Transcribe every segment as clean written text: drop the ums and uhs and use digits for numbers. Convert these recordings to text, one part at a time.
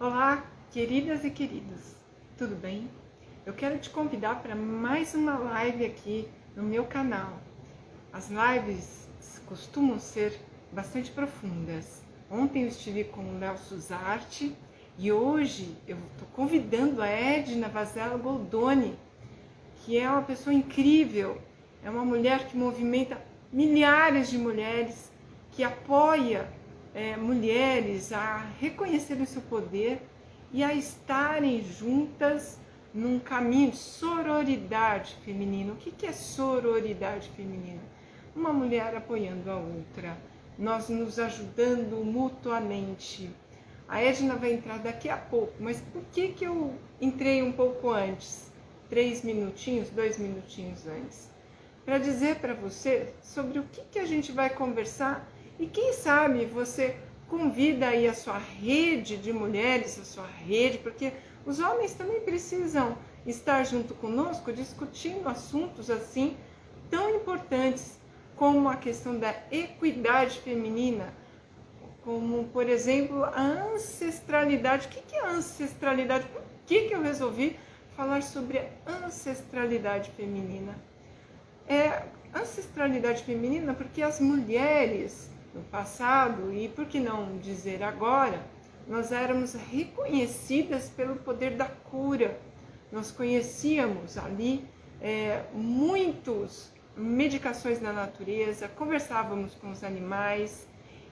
Olá, queridas e queridos, tudo bem? Eu quero te convidar para mais uma live aqui no meu canal. As lives costumam ser bastante profundas. Ontem eu estive com o Léo Suzarte e hoje eu estou convidando a Edna Vazello Goldoni, que é uma pessoa incrível, é uma mulher que movimenta milhares de mulheres, que apoia mulheres a reconhecerem o seu poder e a estarem juntas num caminho de sororidade feminina. O que é sororidade feminina? Uma mulher apoiando a outra, nós nos ajudando mutuamente. A Edna vai entrar daqui a pouco, mas por que eu entrei um pouco antes? 3 minutinhos, 2 minutinhos antes, para dizer para você sobre o que a gente vai conversar e quem sabe você convida aí a sua rede de mulheres, a sua rede, porque os homens também precisam estar junto conosco discutindo assuntos assim tão importantes como a questão da equidade feminina, como, por exemplo, a ancestralidade. O que é ancestralidade? Por que eu resolvi falar sobre a ancestralidade feminina? Ancestralidade feminina porque as mulheres no passado, e por que não dizer agora, nós éramos reconhecidas pelo poder da cura. Nós conhecíamos ali muitas medicações na natureza, conversávamos com os animais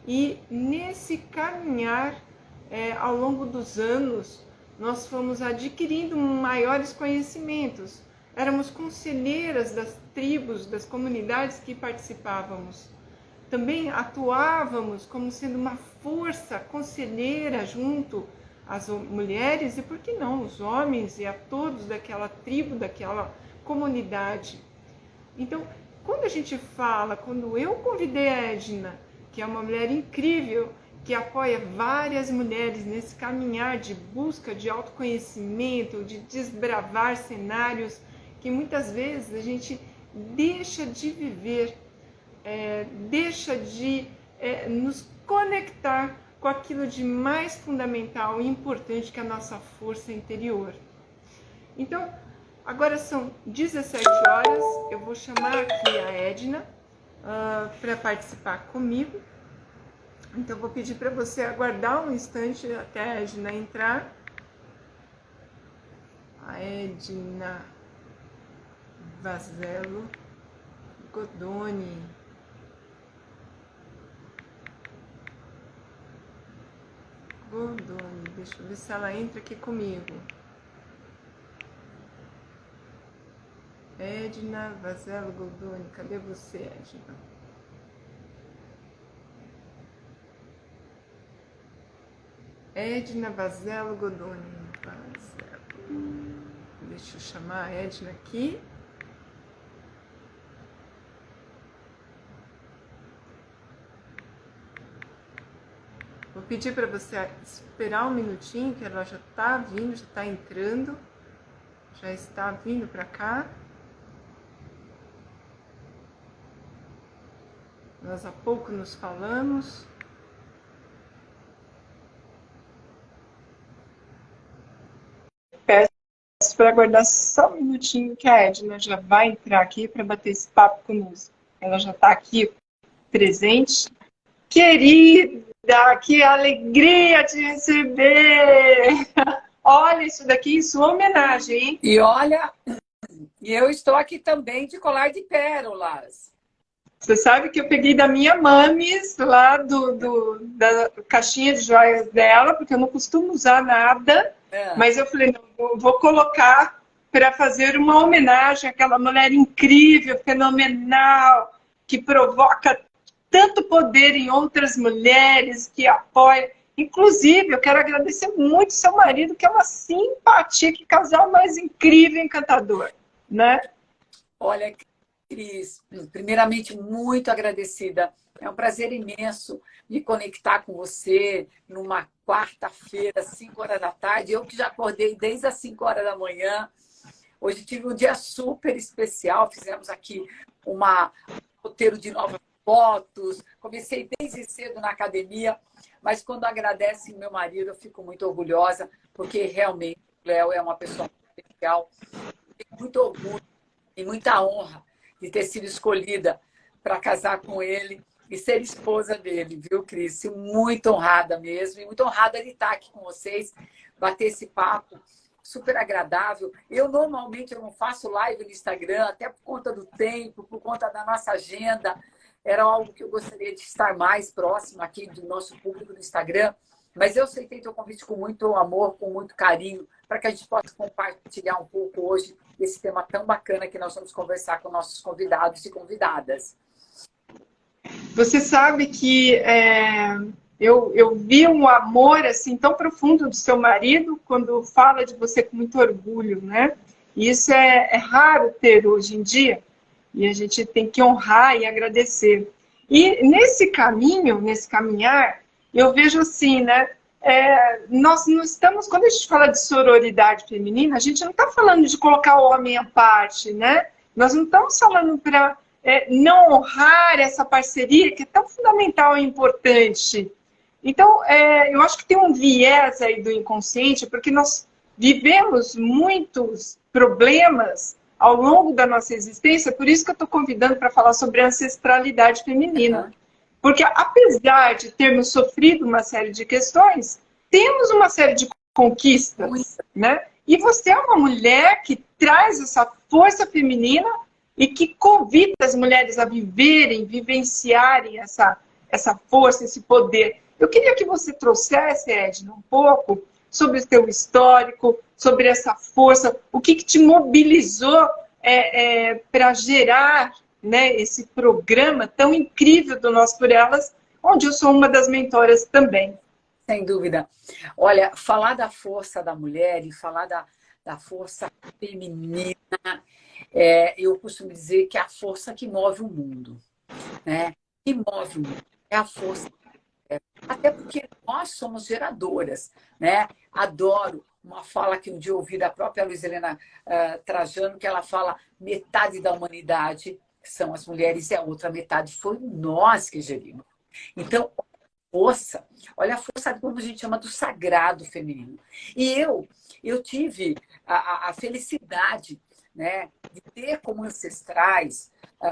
e nesse caminhar ao longo dos anos nós fomos adquirindo maiores conhecimentos. Éramos conselheiras das tribos, das comunidades que participávamos. Também atuávamos como sendo uma força conselheira junto às mulheres e, por que não, os homens e a todos daquela tribo, daquela comunidade. Então, quando a gente fala, quando eu convidei a Edna, que é uma mulher incrível, que apoia várias mulheres nesse caminhar de busca de autoconhecimento, de desbravar cenários que muitas vezes a gente deixa de viver, deixa de nos conectar com aquilo de mais fundamental e importante que é a nossa força interior. Então, agora são 17 horas, eu vou chamar aqui a Edna para participar comigo. Então, vou pedir para você aguardar um instante até a Edna entrar. A Edna Vazello Goldoni. Deixa eu ver se ela entra aqui comigo. Edna Vazello Goldoni, cadê você, Edna? Edna Vazello Goldoni. Deixa eu chamar a Edna aqui. Vou pedir para você esperar um minutinho, que ela já está vindo, já está entrando, já está vindo para cá. Nós há pouco nos falamos. Peço para aguardar só um minutinho, que a Edna já vai entrar aqui para bater esse papo conosco. Ela já está aqui presente. Querida, que alegria te receber! Olha isso daqui em sua homenagem, hein? E olha, eu estou aqui também de colar de pérolas. Você sabe que eu peguei da minha mamis, lá da caixinha de joias dela, porque eu não costumo usar nada, mas eu falei, não, vou colocar para fazer uma homenagem àquela mulher incrível, fenomenal, que provoca tanto poder em outras mulheres, que apoia. Inclusive, eu quero agradecer muito seu marido, que é uma simpatia, que casal mais incrível e encantador, né? Olha, Cris, primeiramente, muito agradecida. É um prazer imenso me conectar com você numa quarta-feira, 5 horas da tarde. Eu que já acordei desde as 5 horas da manhã. Hoje tive um dia super especial. Fizemos aqui um roteiro de novas fotos. Comecei desde cedo na academia mas quando agradecem meu marido, eu fico muito orgulhosa, porque realmente o Léo é uma pessoa muito especial. Tenho muito orgulho e muita honra de ter sido escolhida para casar com ele e ser esposa dele, viu, Cris? Muito honrada mesmo, e muito honrada de estar aqui com vocês, bater esse papo super agradável. Normalmente eu não faço live no Instagram, até por conta do tempo, por conta da nossa agenda. Era algo que eu gostaria de estar mais próximo aqui do nosso público no Instagram, mas eu aceitei teu convite com muito amor, com muito carinho, para que a gente possa compartilhar um pouco hoje desse tema tão bacana que nós vamos conversar com nossos convidados e convidadas. Você sabe que eu vi um amor assim tão profundo do seu marido quando fala de você com muito orgulho, né? E isso é raro ter hoje em dia, e a gente tem que honrar e agradecer. E nesse caminho, nesse caminhar, eu vejo assim, né? Nós não estamos, quando a gente fala de sororidade feminina, a gente não está falando de colocar o homem à parte, né? Nós não estamos falando para não honrar essa parceria que é tão fundamental e importante. Então, eu acho que tem um viés aí do inconsciente, porque nós vivemos muitos problemas ao longo da nossa existência, por isso que eu estou convidando para falar sobre a ancestralidade feminina. Porque, apesar de termos sofrido uma série de questões, temos uma série de conquistas, né? E você é uma mulher que traz essa força feminina e que convida as mulheres a viverem, vivenciarem essa força, esse poder. Eu queria que você trouxesse, Edna, um pouco sobre o seu histórico, sobre essa força, o que te mobilizou para gerar, né, esse programa tão incrível do Nós por Elas, onde eu sou uma das mentoras também. Sem dúvida. Olha, falar da força da mulher e falar da força feminina, eu costumo dizer que é a força que move o mundo, né? Que move o mundo. É a força. Até porque nós somos geradoras, né? Adoro uma fala que um dia eu ouvi da própria Luiz Helena Trajano, que ela fala: metade da humanidade são as mulheres e a outra metade foi nós que gerimos. Então, olha a força, como a gente chama, do sagrado feminino. E eu tive a felicidade, né, de ter como ancestrais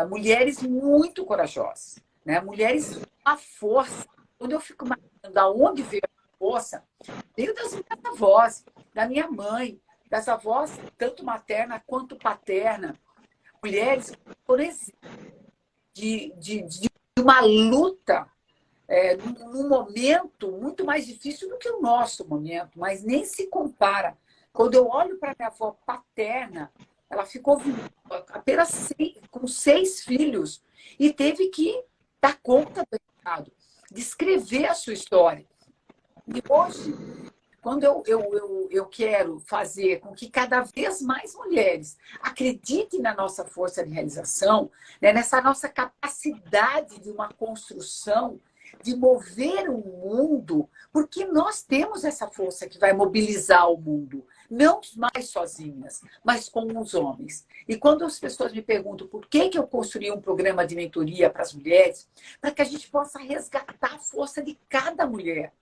mulheres muito corajosas, né? Mulheres com a força. Quando eu fico imaginando de onde veio a força, veio das minhas avós, da minha mãe, das avós, tanto materna quanto paterna. Mulheres, por exemplo, de uma luta num momento muito mais difícil do que o nosso momento, mas nem se compara. Quando eu olho para minha avó paterna, ela ficou apenas com 6 filhos e teve que dar conta do recado, de escrever a sua história. E hoje, quando eu quero fazer com que cada vez mais mulheres acreditem na nossa força de realização, né, nessa nossa capacidade de uma construção, de mover o mundo, porque nós temos essa força que vai mobilizar o mundo, não mais sozinhas, mas com os homens. E quando as pessoas me perguntam por que eu construí um programa de mentoria para as mulheres, para que a gente possa resgatar a força de cada mulher,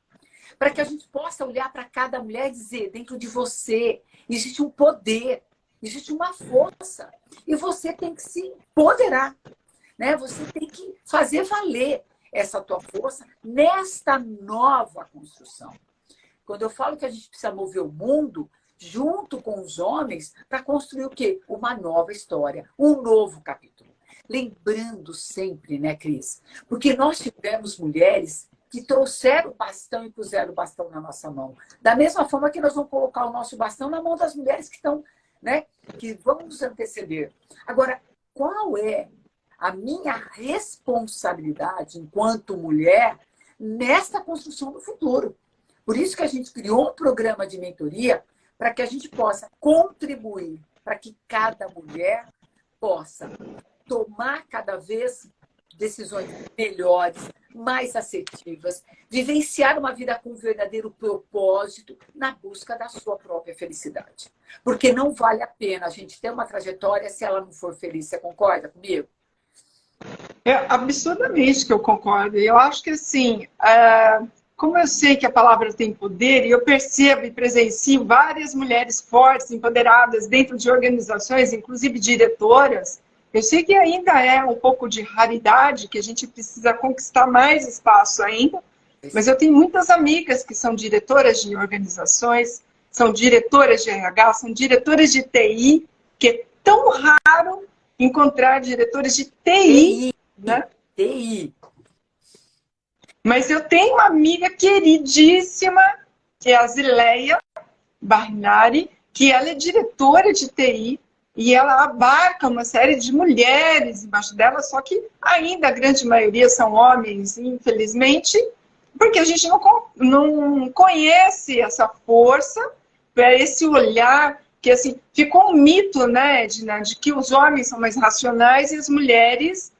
para que a gente possa olhar para cada mulher e dizer: dentro de você existe um poder, existe uma força, e você tem que se empoderar, né? Você tem que fazer valer essa tua força nesta nova construção. Quando eu falo que a gente precisa mover o mundo junto com os homens para construir o quê? Uma nova história, um novo capítulo. Lembrando sempre, né, Cris? Porque nós tivemos mulheres que trouxeram o bastão e puseram o bastão na nossa mão. Da mesma forma que nós vamos colocar o nosso bastão na mão das mulheres que estão, né, que vão nos anteceder. Agora, qual é a minha responsabilidade enquanto mulher nesta construção do futuro? Por isso que a gente criou um programa de mentoria para que a gente possa contribuir para que cada mulher possa tomar cada vez decisões melhores, mais assertivas, vivenciar uma vida com um verdadeiro propósito na busca da sua própria felicidade. Porque não vale a pena a gente ter uma trajetória se ela não for feliz. Você concorda comigo? Absurdamente que eu concordo. Eu acho que, assim, como eu sei que a palavra tem poder, e eu percebo e presencio várias mulheres fortes, empoderadas dentro de organizações, inclusive diretoras, eu sei que ainda é um pouco de raridade, que a gente precisa conquistar mais espaço ainda, mas eu tenho muitas amigas que são diretoras de organizações, são diretoras de RH, são diretoras de TI, que é tão raro encontrar diretores de TI, né? TI. Mas eu tenho uma amiga queridíssima, que é a Zileia Barnari, que ela é diretora de TI e ela abarca uma série de mulheres embaixo dela, só que ainda a grande maioria são homens, infelizmente, porque a gente não conhece essa força, esse olhar, que assim, ficou um mito, né, Edna, de que os homens são mais racionais e as mulheres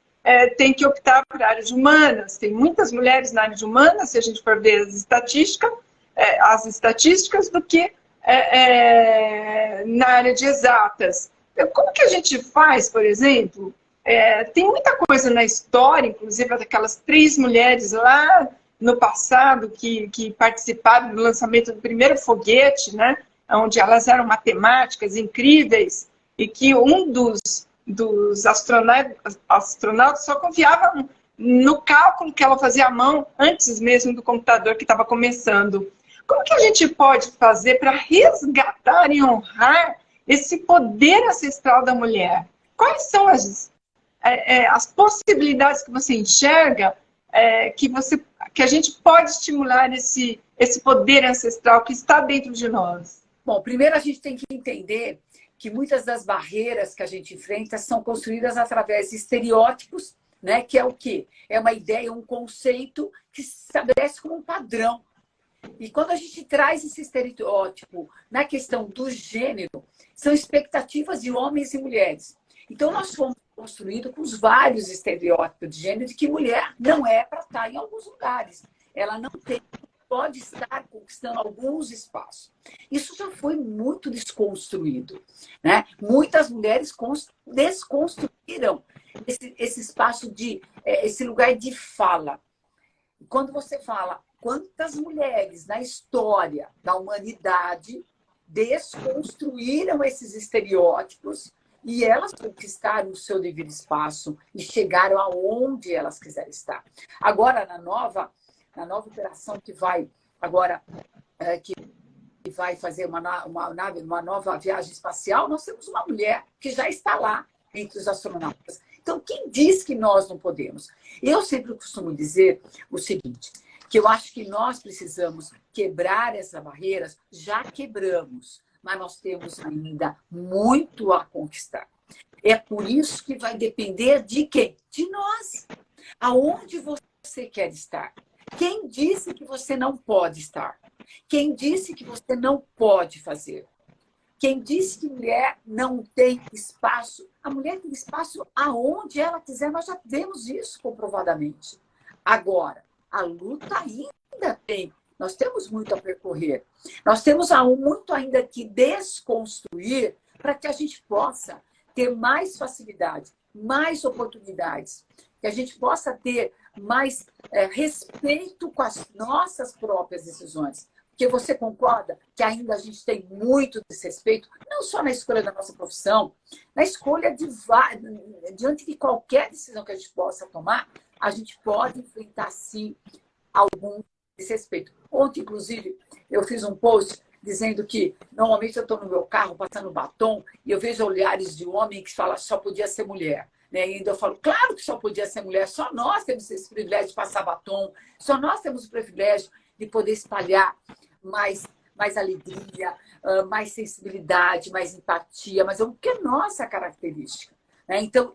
têm que optar por áreas humanas. Tem muitas mulheres na área de humanas, se a gente for ver as estatísticas, do que na área de exatas. Como que a gente faz, por exemplo? Tem muita coisa na história, inclusive daquelas 3 mulheres lá no passado que participaram do lançamento do primeiro foguete, né? Onde elas eram matemáticas incríveis e que um dos astronautas só confiava no cálculo que ela fazia à mão antes mesmo do computador que estava começando. Como que a gente pode fazer para resgatar e honrar esse poder ancestral da mulher? Quais são as possibilidades que você enxerga que a gente pode estimular esse poder ancestral que está dentro de nós? Bom, primeiro a gente tem que entender que muitas das barreiras que a gente enfrenta são construídas através de estereótipos, né? Que é o quê? É uma ideia, um conceito que se estabelece como um padrão. E quando a gente traz esse estereótipo na questão do gênero, são expectativas de homens e mulheres. Então, nós fomos construídos com os vários estereótipos de gênero de que mulher não é para estar em alguns lugares. Ela não pode estar conquistando alguns espaços. Isso já foi muito desconstruído, né? Muitas mulheres desconstruíram esse espaço esse lugar de fala. Quando você fala, quantas mulheres na história da humanidade desconstruíram esses estereótipos e elas conquistaram o seu devido espaço e chegaram aonde elas quiserem estar. Agora, na nova operação que vai agora que vai fazer uma nova viagem espacial, nós temos uma mulher que já está lá entre os astronautas. Então, quem diz que nós não podemos? Eu sempre costumo dizer o seguinte, que eu acho que nós precisamos quebrar essas barreiras, já quebramos, mas nós temos ainda muito a conquistar. É por isso que vai depender de quem? De nós. Aonde você quer estar? Quem disse que você não pode estar? Quem disse que você não pode fazer? Quem disse que mulher não tem espaço? A mulher tem espaço aonde ela quiser. Nós já vemos isso comprovadamente. Agora, a luta ainda tem. Nós temos muito a percorrer. Nós temos muito ainda que desconstruir para que a gente possa ter mais facilidade, mais oportunidades, que a gente possa ter mais respeito com as nossas próprias decisões. Porque você concorda que ainda a gente tem muito desrespeito, não só na escolha da nossa profissão, na escolha diante de qualquer decisão que a gente possa tomar, a gente pode enfrentar, sim, algum desrespeito. Ontem, inclusive, eu fiz um post dizendo que, normalmente, eu estou no meu carro passando batom e eu vejo olhares de homem que falam só podia ser mulher. Né? E ainda eu falo, claro que só podia ser mulher, só nós temos esse privilégio de passar batom, só nós temos o privilégio de poder espalhar mais alegria, mais sensibilidade, mais empatia, mas é o que é nossa característica. Né? Então,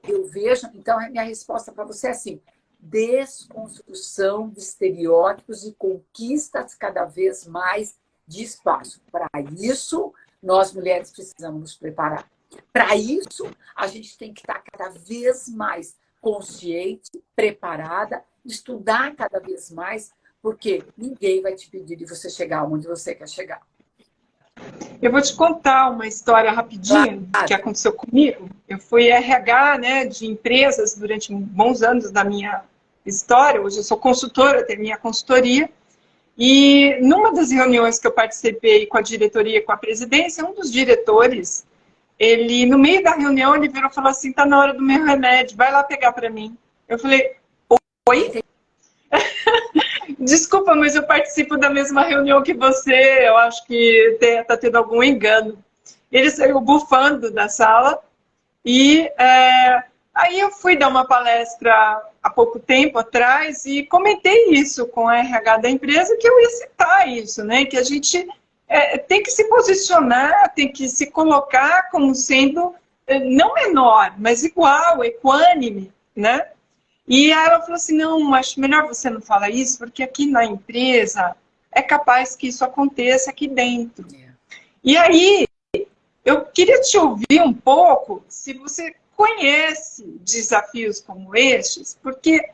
a minha resposta para você é assim, desconstrução de estereótipos e conquistas cada vez mais de espaço. Para isso, nós mulheres precisamos nos preparar. Para isso, a gente tem que estar cada vez mais consciente, preparada, estudar cada vez mais, porque ninguém vai te pedir de você chegar onde você quer chegar. Eu vou te contar uma história rapidinho que aconteceu comigo. Eu fui RH, né, de empresas durante bons anos da minha história. Hoje eu sou consultora, tenho minha consultoria. E numa das reuniões que eu participei com a diretoria, com a presidência, um dos diretores, ele, no meio da reunião, ele virou e falou assim, tá na hora do meu remédio, vai lá pegar para mim. Eu falei, oi? Desculpa, mas eu participo da mesma reunião que você, eu acho que tá tendo algum engano. Ele saiu bufando da sala e aí eu fui dar uma palestra há pouco tempo atrás e comentei isso com a RH da empresa, que eu ia citar isso, né? Que a gente tem que se posicionar, tem que se colocar como sendo não menor, mas igual, equânime, né? E aí ela falou assim, não, acho melhor você não falar isso, porque aqui na empresa é capaz que isso aconteça aqui dentro. E aí, eu queria te ouvir um pouco, se você conhece desafios como estes, porque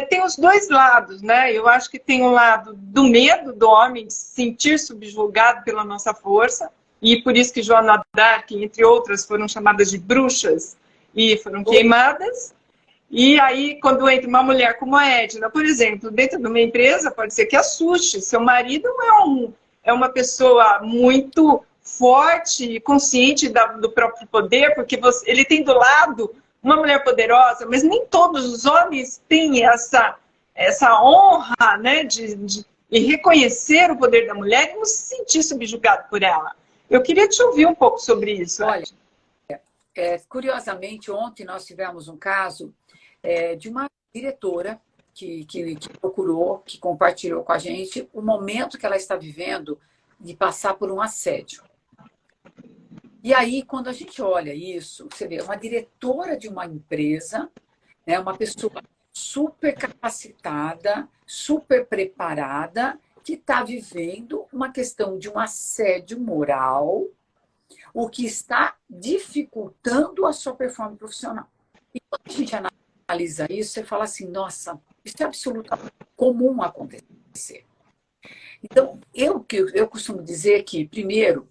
tem os dois lados, né? Eu acho que tem o lado do medo do homem de se sentir subjugado pela nossa força, e por isso que Joana d'Arc, entre outras, foram chamadas de bruxas e foram queimadas. E aí, quando entra uma mulher como a Edna, por exemplo, dentro de uma empresa, pode ser que assuste. Seu marido é uma pessoa muito forte e consciente do próprio poder, porque ele tem do lado uma mulher poderosa, mas nem todos os homens têm essa honra, né, de reconhecer o poder da mulher e não se sentir subjugado por ela. Eu queria te ouvir um pouco sobre isso. Olha, curiosamente, ontem nós tivemos um caso de uma diretora que procurou, que compartilhou com a gente o momento que ela está vivendo de passar por um assédio. E aí, quando a gente olha isso, você vê uma diretora de uma empresa, né, uma pessoa super capacitada, super preparada, que está vivendo uma questão de um assédio moral, o que está dificultando a sua performance profissional. E quando a gente analisa isso, você fala assim, nossa, isso é absolutamente comum acontecer. Então, eu costumo dizer que, primeiro,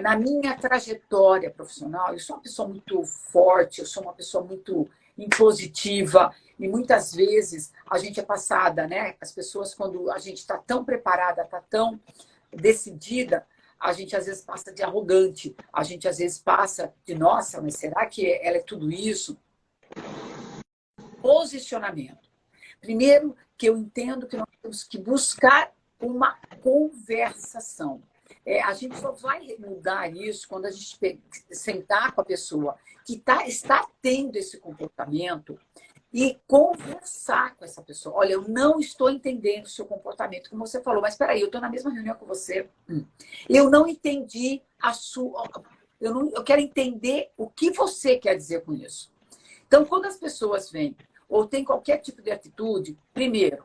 na minha trajetória profissional, eu sou uma pessoa muito forte, eu sou uma pessoa muito impositiva, e muitas vezes a gente é passada, né? As pessoas, quando a gente está tão preparada, está tão decidida, a gente às vezes passa de arrogante, a gente às vezes passa de, nossa, mas será que ela é tudo isso? Posicionamento. Primeiro, que eu entendo que nós temos que buscar uma conversação. A gente só vai mudar isso quando a gente sentar com a pessoa que está tendo esse comportamento e conversar com essa pessoa. Olha, eu não estou entendendo o seu comportamento, como você falou, mas espera aí, eu estou na mesma reunião com você. Eu não entendi a sua... Eu quero entender o que você quer dizer com isso. Então, quando as pessoas vêm ou têm qualquer tipo de atitude, primeiro,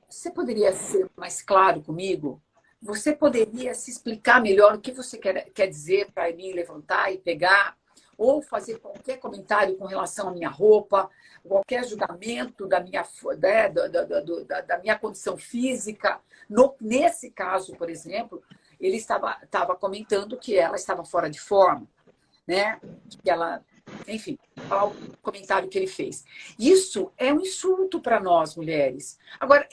você poderia ser mais claro comigo? Você poderia se explicar melhor o que você quer dizer para mim levantar e pegar? Ou fazer qualquer comentário com relação à minha roupa, qualquer julgamento da minha, da minha condição física. Nesse caso, por exemplo, ele estava comentando que ela estava fora de forma, né? Que ela, enfim, o comentário que ele fez. Isso é um insulto para nós, mulheres. Agora,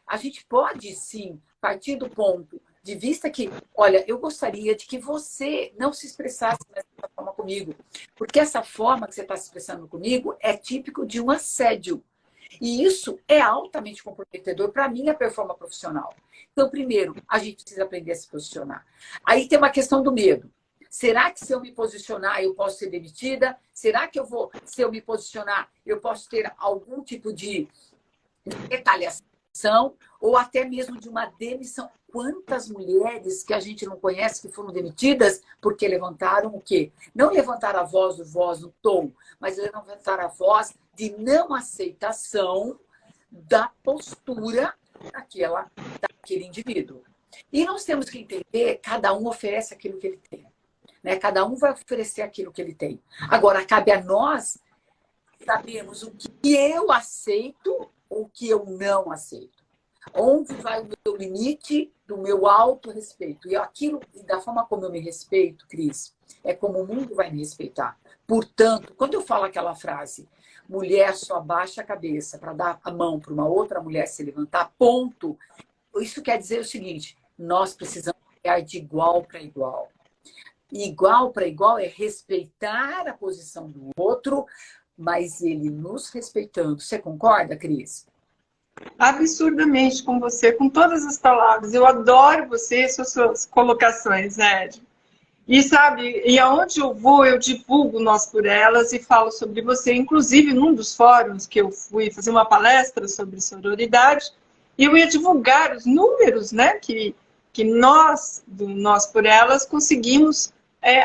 a gente pode, sim, partir do ponto de vista que, olha, eu gostaria de que você não se expressasse dessa forma comigo, porque essa forma que você está se expressando comigo é típico de um assédio. E isso é altamente comprometedor para a minha performance profissional. Então, primeiro, a gente precisa aprender a se posicionar. Aí tem uma questão do medo. Será que se eu me posicionar, eu posso ser demitida? Será que se eu me posicionar, eu posso ter algum tipo de retaliação ou até mesmo de uma demissão? Quantas mulheres que a gente não conhece que foram demitidas porque levantaram o quê? Não levantaram a voz no tom, mas levantaram a voz de não aceitação da postura daquele indivíduo. E nós temos que entender, cada um oferece aquilo que ele tem. Né? Cada um vai oferecer aquilo que ele tem. Agora, cabe a nós sabermos o que eu aceito ou o que eu não aceito. Onde vai o meu limite do meu autorrespeito? E da forma como eu me respeito, Cris, é como o mundo vai me respeitar. Portanto, quando eu falo aquela frase, mulher só abaixa a cabeça para dar a mão para uma outra mulher se levantar, ponto. Isso quer dizer o seguinte, nós precisamos olhar de igual para igual. Igual para igual é respeitar a posição do outro, mas ele nos respeitando. Você concorda, Cris? Absurdamente com você, com todas as palavras. Eu adoro você e suas colocações, Ed. E sabe, e aonde eu vou, eu divulgo Nós por Elas e falo sobre você. Inclusive, num dos fóruns que eu fui fazer uma palestra sobre sororidade, e eu ia divulgar os números, né, que nós, do Nós por Elas, conseguimos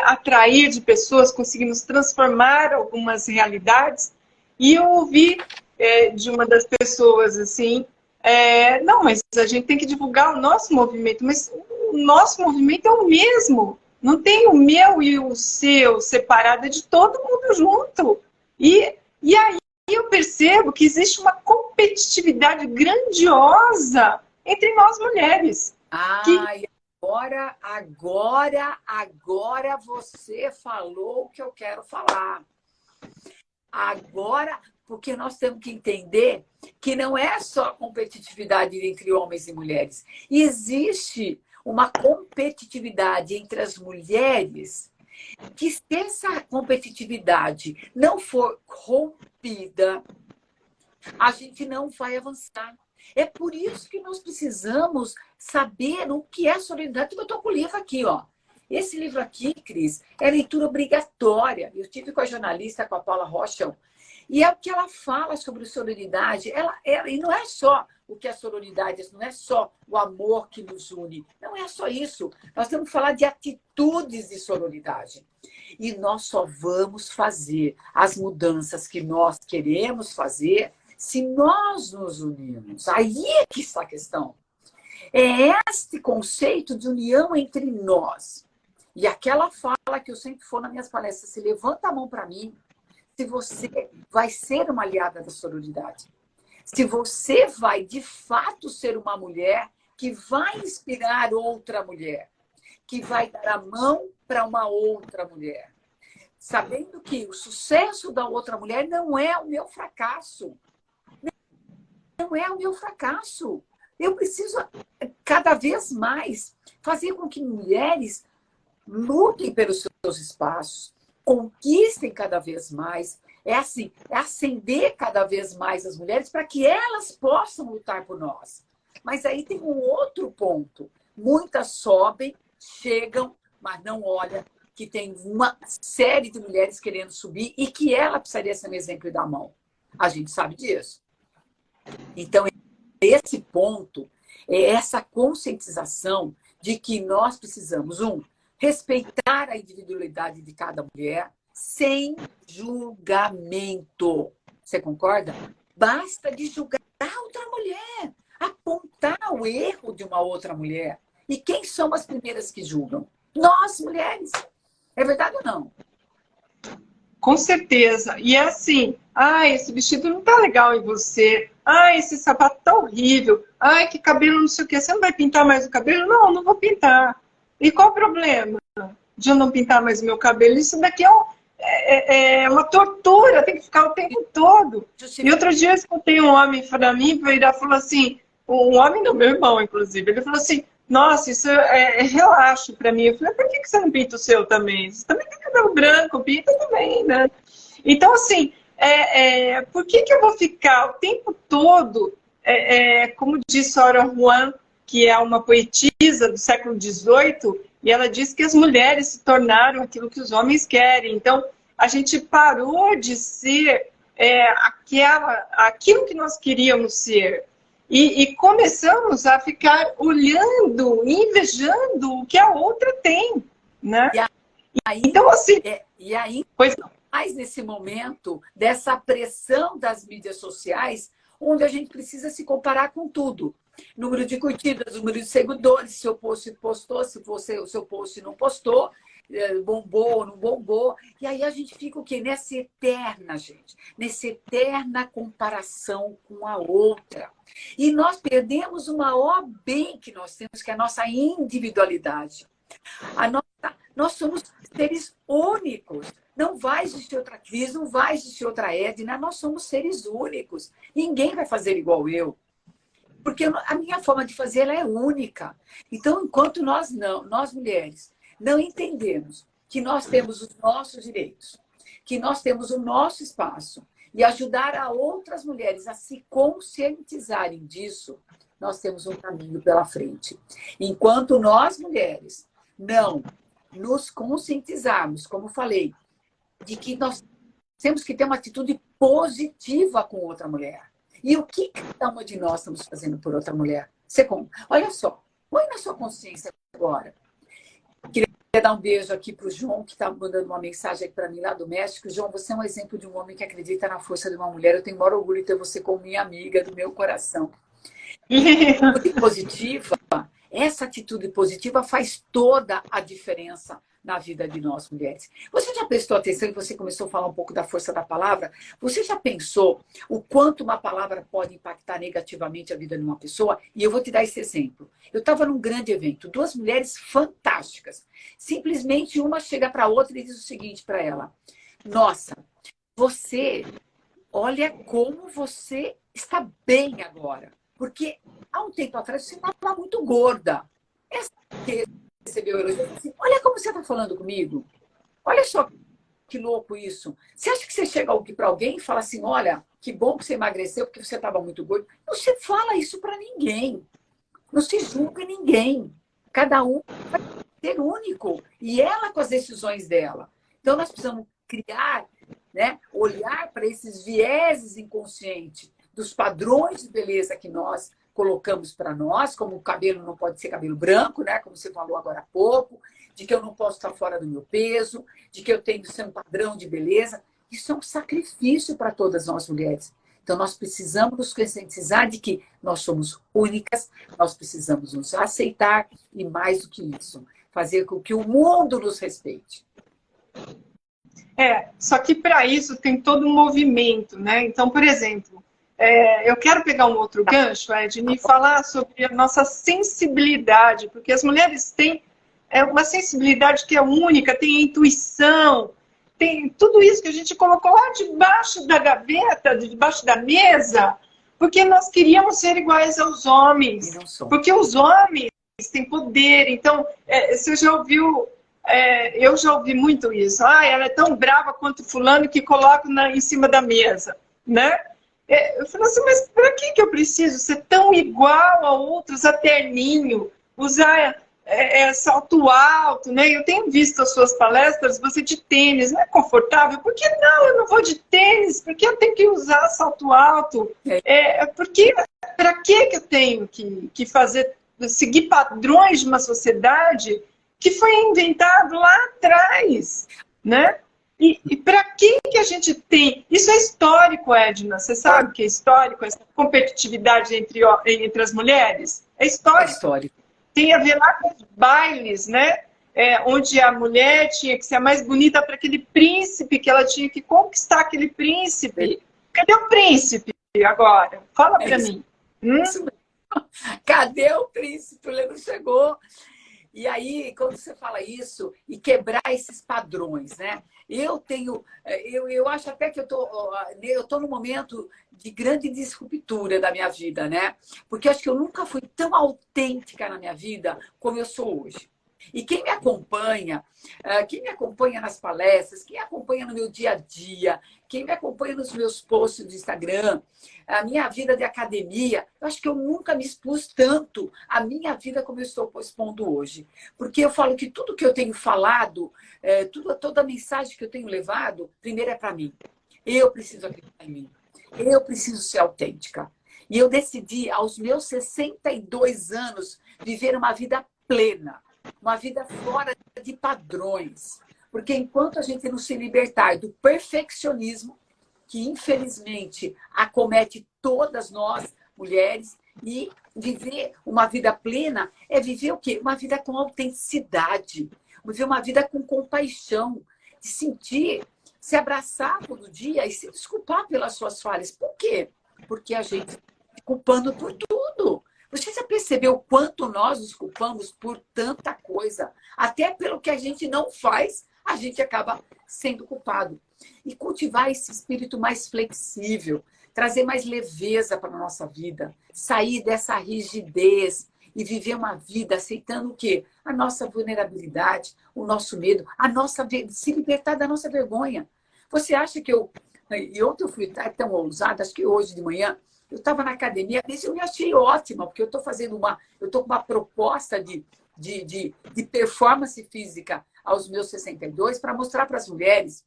atrair de pessoas, conseguimos transformar algumas realidades. E eu ouvi de uma das pessoas assim, não, mas a gente tem que divulgar o nosso movimento, mas o nosso movimento é o mesmo. Não tem o meu e o seu separado, é de todo mundo junto. E aí eu percebo que existe uma competitividade grandiosa entre nós mulheres. E agora você falou o que eu quero falar. Agora, porque nós temos que entender que não é só competitividade entre homens e mulheres. Existe uma competitividade entre as mulheres que, se essa competitividade não for rompida, a gente não vai avançar. É por isso que nós precisamos saber o que é sororidade. Eu estou com o livro aqui, ó. Esse livro aqui, Cris, é leitura obrigatória. Eu tive com a jornalista, com a Paula Rocha, e é o que ela fala sobre sororidade. E não é só o que é sororidade, não é só o amor que nos une. Não é só isso. Nós temos que falar de atitudes de sororidade. E nós só vamos fazer as mudanças que nós queremos fazer se nós nos unirmos. Aí é que está a questão. É este conceito de união entre nós. E aquela fala que eu sempre falo nas minhas palestras, se levanta a mão para mim, se você vai ser uma aliada da sororidade. Se você vai, de fato, ser uma mulher que vai inspirar outra mulher, que vai dar a mão para uma outra mulher, sabendo que o sucesso da outra mulher não é o meu fracasso. Não é o meu fracasso. Eu preciso, cada vez mais, fazer com que mulheres lutem pelos seus espaços, conquistem cada vez mais. É assim, é acender cada vez mais as mulheres para que elas possam lutar por nós. Mas aí tem um outro ponto. Muitas sobem, chegam, mas não olham que tem uma série de mulheres querendo subir e que ela precisaria ser um exemplo e dar a mão. A gente sabe disso. Então, esse ponto é essa conscientização de que nós precisamos, respeitar a individualidade de cada mulher sem julgamento. Você concorda? Basta de julgar outra mulher, apontar o erro de uma outra mulher. E quem são as primeiras que julgam? Nós, mulheres. É verdade ou não? Com certeza. E é assim, esse vestido não tá legal em você. Esse sapato tá horrível. Que cabelo não sei o quê. Você não vai pintar mais o cabelo? Não, não vou pintar. E qual o problema de eu não pintar mais o meu cabelo? Isso daqui é uma tortura, tem que ficar o tempo todo. E outro dia eu escutei um homem para mim, virar e falou assim, um homem do meu irmão, inclusive, ele falou assim, nossa, isso é relaxo para mim. Eu falei, por que você não pinta o seu também? Você também tem cabelo branco, pinta também, né? Então, assim, por que eu vou ficar o tempo todo, como disse a Aura Juan, que é uma poetisa do século XVIII, e ela diz que as mulheres se tornaram aquilo que os homens querem. Então, a gente parou de ser aquilo que nós queríamos ser. E começamos a ficar olhando, invejando o que a outra tem, né? Então, assim... E aí, pois mais nesse momento dessa pressão das mídias sociais, onde a gente precisa se comparar com tudo. Número de curtidas, número de seguidores, se o post postou, se o seu post não postou, bombou ou não bombou. E aí a gente fica o quê? Nessa eterna, gente. Nessa eterna comparação com a outra. E nós perdemos o maior bem que nós temos, que é a nossa individualidade. A nossa Nós somos seres únicos. Não vai existir outra Cris, não vai existir outra Edna. Nós somos seres únicos. Ninguém vai fazer igual eu. Porque a minha forma de fazer ela é única. Então, enquanto nós mulheres, não entendemos que nós temos os nossos direitos, que nós temos o nosso espaço, e ajudar a outras mulheres a se conscientizarem disso, nós temos um caminho pela frente. Enquanto nós, mulheres, não nos conscientizarmos, como falei, de que nós temos que ter uma atitude positiva com outra mulher. E o que cada uma de nós estamos fazendo por outra mulher? Olha só, põe na sua consciência agora. Queria dar um beijo aqui para o João, que está mandando uma mensagem aqui para mim lá do México. João, você é um exemplo de um homem que acredita na força de uma mulher. Eu tenho o maior orgulho de ter você como minha amiga do meu coração. Atitude positiva, essa atitude positiva faz toda a diferença na vida de nós, mulheres. Você já prestou atenção que você começou a falar um pouco da força da palavra? Você já pensou o quanto uma palavra pode impactar negativamente a vida de uma pessoa? E eu vou te dar esse exemplo. Eu estava num grande evento, duas mulheres fantásticas. Simplesmente uma chega para a outra e diz o seguinte para ela: nossa, olha como você está bem agora. Porque há um tempo atrás você estava muito gorda. Essa que recebeu o elogio, assim, olha como você está falando comigo. Olha só que louco isso. Você acha que você chega aqui para alguém e fala assim, olha, que bom que você emagreceu porque você estava muito gordo. Não se fala isso para ninguém. Não se julga ninguém. Cada um vai ser único. E ela com as decisões dela. Então nós precisamos criar, né, olhar para esses vieses inconscientes dos padrões de beleza que nós colocamos para nós, como o cabelo não pode ser cabelo branco, né? Como você falou agora há pouco, de que eu não posso estar fora do meu peso, de que eu tenho que ser um padrão de beleza. Isso é um sacrifício para todas nós mulheres. Então, nós precisamos nos conscientizar de que nós somos únicas, nós precisamos nos aceitar e, mais do que isso, fazer com que o mundo nos respeite. Só que para isso tem todo um movimento, né? Então, por exemplo, eu quero pegar um outro gancho, Edna, e falar sobre a nossa sensibilidade, porque as mulheres têm uma sensibilidade que é única, tem a intuição, tem tudo isso que a gente colocou lá debaixo da gaveta, debaixo da mesa, porque nós queríamos ser iguais aos homens, porque os homens têm poder. Então, você já ouviu, eu já ouvi muito isso, ela é tão brava quanto fulano que coloca em cima da mesa, né? Eu falei assim, mas para que eu preciso ser tão igual a outros, a terninho, usar salto alto, né? Eu tenho visto as suas palestras, você de tênis, não é confortável? Por que não? Eu não vou de tênis, por que eu tenho que usar salto alto? Para que eu tenho que seguir padrões de uma sociedade que foi inventado lá atrás, né? E para que a gente tem... Isso é histórico, Edna. Você sabe que é histórico, essa competitividade entre as mulheres? É histórico. É histórico. Tem a ver lá com os bailes, né? Onde a mulher tinha que ser a mais bonita para aquele príncipe, que ela tinha que conquistar aquele príncipe. Cadê o príncipe agora? Fala para mim. Cadê o príncipe? Ele não chegou. E aí, quando você fala isso, e quebrar esses padrões, né? Eu acho até que eu tô num momento de grande disruptura da minha vida, né? Porque eu acho que eu nunca fui tão autêntica na minha vida como eu sou hoje. E quem me acompanha nas palestras, quem acompanha no meu dia a dia, quem me acompanha nos meus posts do Instagram, a minha vida de academia, eu acho que eu nunca me expus tanto a minha vida como eu estou expondo hoje. Porque eu falo que tudo que eu tenho falado, toda a mensagem que eu tenho levado, primeiro é para mim. Eu preciso acreditar em mim. Eu preciso ser autêntica. E eu decidi, aos meus 62 anos, viver uma vida plena. Uma vida fora de padrões. Porque enquanto a gente não se libertar do perfeccionismo, que infelizmente acomete todas nós, mulheres, e viver uma vida plena é viver o quê? Uma vida com autenticidade, viver uma vida com compaixão, de sentir, se abraçar todo dia e se desculpar pelas suas falhas. Por quê? Porque a gente está culpando por tudo. Você já percebeu o quanto nós nos culpamos por tanta coisa? Até pelo que a gente não faz, a gente acaba sendo culpado. E cultivar esse espírito mais flexível, trazer mais leveza para a nossa vida, sair dessa rigidez e viver uma vida aceitando o quê? A nossa vulnerabilidade, o nosso medo, se libertar da nossa vergonha. Você acha que e ontem eu fui tão ousada, acho que hoje de manhã, eu estava na academia, mas eu me achei ótima, porque eu estou com uma proposta de performance física aos meus 62 para mostrar para as mulheres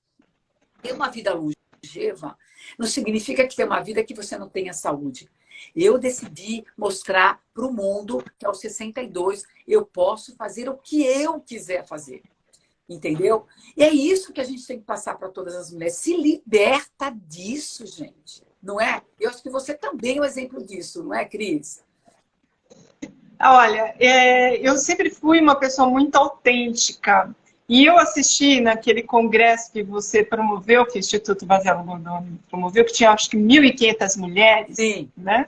que ter uma vida longeva não significa que ter uma vida que você não tenha saúde. Eu decidi mostrar para o mundo que aos 62 eu posso fazer o que eu quiser fazer. Entendeu? E é isso que a gente tem que passar para todas as mulheres. Se liberta disso, gente. Não é? Eu acho que você também é um exemplo disso, não é, Cris? Olha, eu sempre fui uma pessoa muito autêntica. E eu assisti naquele congresso que você promoveu, que o Instituto Vazela Gondoni promoveu, que tinha acho que 1.500 mulheres. Sim. Né?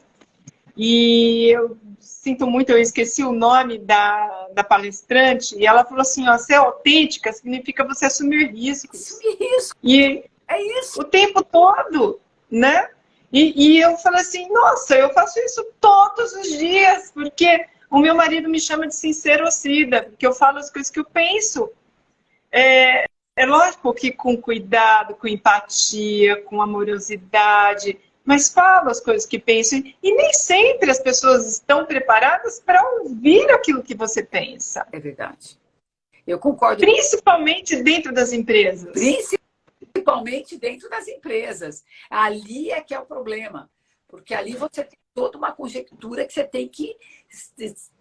E eu sinto muito, eu esqueci o nome da palestrante, e ela falou assim, ó, ser autêntica significa você assumir riscos. Assumir risco. E é isso. O tempo todo, né? E eu falei assim, nossa, eu faço isso todos os dias, porque o meu marido me chama de sincerocida, porque eu falo as coisas que eu penso. É lógico que com cuidado, com empatia, com amorosidade, mas falo as coisas que penso. E nem sempre as pessoas estão preparadas para ouvir aquilo que você pensa. É verdade. Eu concordo. Principalmente dentro das empresas. Principalmente dentro das empresas. Ali é que é o problema. Porque ali você tem toda uma conjectura que você tem que...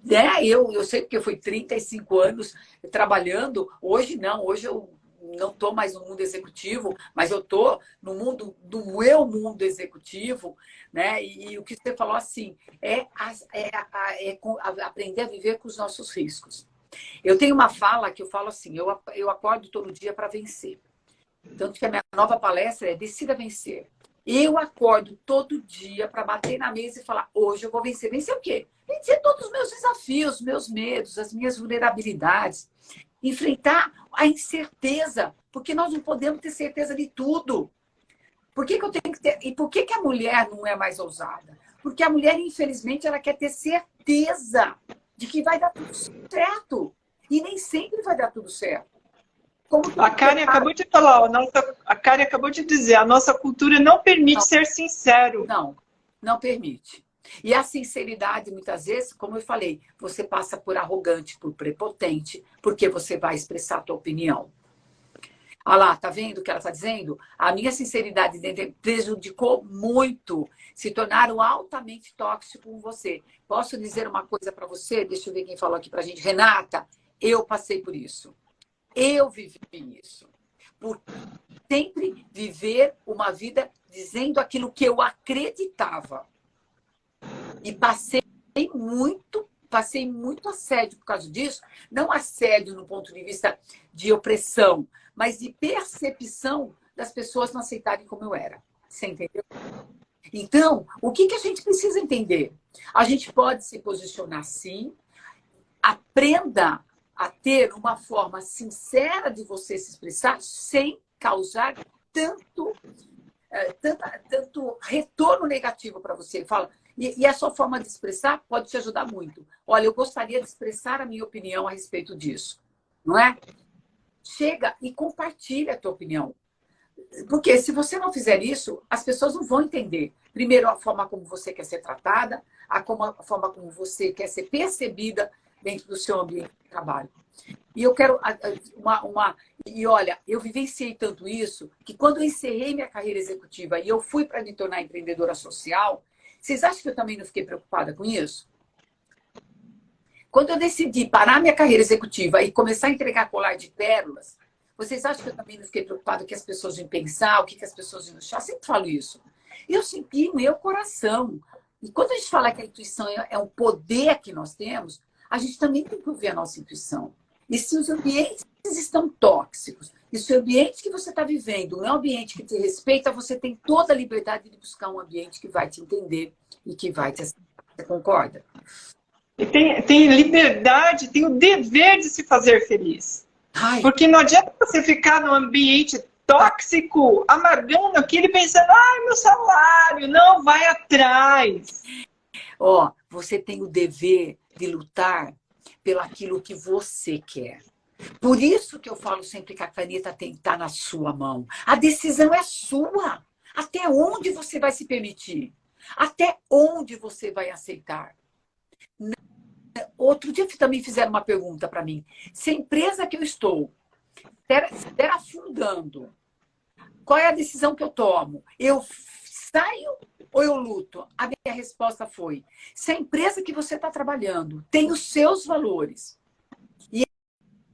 Né? Eu sei porque eu fui 35 anos trabalhando. Hoje não. Hoje eu não estou mais no mundo executivo, mas eu estou no mundo do meu mundo executivo, né? E o que você falou assim aprender a viver com os nossos riscos. Eu tenho uma fala que eu falo assim: eu acordo todo dia para vencer. Tanto que a minha nova palestra é Decida Vencer. Eu acordo todo dia para bater na mesa e falar: hoje eu vou vencer. Vencer o quê? Vencer todos os meus desafios, meus medos, as minhas vulnerabilidades. Enfrentar a incerteza, porque nós não podemos ter certeza de tudo. Por que eu tenho que ter? E por que a mulher não é mais ousada? Porque a mulher, infelizmente, ela quer ter certeza de que vai dar tudo certo. E nem sempre vai dar tudo certo. A Karen acabou de falar, a Karen acabou de dizer, a nossa cultura não permite ser sincero. Não permite. E a sinceridade, muitas vezes, como eu falei, você passa por arrogante, por prepotente, porque você vai expressar a tua opinião. Olha lá, tá vendo o que ela está dizendo? A minha sinceridade prejudicou muito, se tornaram altamente tóxico com você. Posso dizer uma coisa para você? Deixa eu ver quem falou aqui para a gente. Renata, eu passei por isso. Eu vivi isso. Por sempre viver uma vida dizendo aquilo que eu acreditava. E passei muito assédio por causa disso. Não assédio no ponto de vista de opressão, mas de percepção das pessoas não aceitarem como eu era. Você entendeu? Então, o que a gente precisa entender? A gente pode se posicionar sim. Aprenda a ter uma forma sincera de você se expressar sem causar tanto retorno negativo para você. Fala, e a sua forma de expressar pode te ajudar muito. Olha, eu gostaria de expressar a minha opinião a respeito disso. Não é? Chega e compartilha a tua opinião. Porque se você não fizer isso, as pessoas não vão entender. Primeiro, a forma como você quer ser tratada, a forma como você quer ser percebida dentro do seu ambiente de trabalho. E eu quero E olha, eu vivenciei tanto isso que quando eu encerrei minha carreira executiva e eu fui para me tornar empreendedora social, vocês acham que eu também não fiquei preocupada com isso? Quando eu decidi parar minha carreira executiva e começar a entregar colar de pérolas, vocês acham que eu também não fiquei preocupada o que as pessoas iam pensar, o que as pessoas iam achar? Eu sempre falo isso. Eu senti no meu coração. E quando a gente fala que a intuição é um poder que nós temos, a gente também tem que ouvir a nossa intuição. E se os ambientes estão tóxicos, e se o ambiente que você está vivendo não é um ambiente que te respeita, você tem toda a liberdade de buscar um ambiente que vai te entender e que vai te aceitar. Você concorda? E tem liberdade, tem o dever de se fazer feliz. Ai. Porque não adianta você ficar num ambiente tóxico, amargando aquilo e pensando, ai, meu salário, não, vai atrás. Ó, você tem o dever de lutar pelo aquilo que você quer. Por isso que eu falo sempre que a caneta tem que estar na sua mão. A decisão é sua. Até onde você vai se permitir? Até onde você vai aceitar? Outro dia também fizeram uma pergunta para mim. Se a empresa que eu estou estiver afundando, qual é a decisão que eu tomo? Eu saio ou eu luto? A minha resposta foi: se a empresa que você está trabalhando tem os seus valores e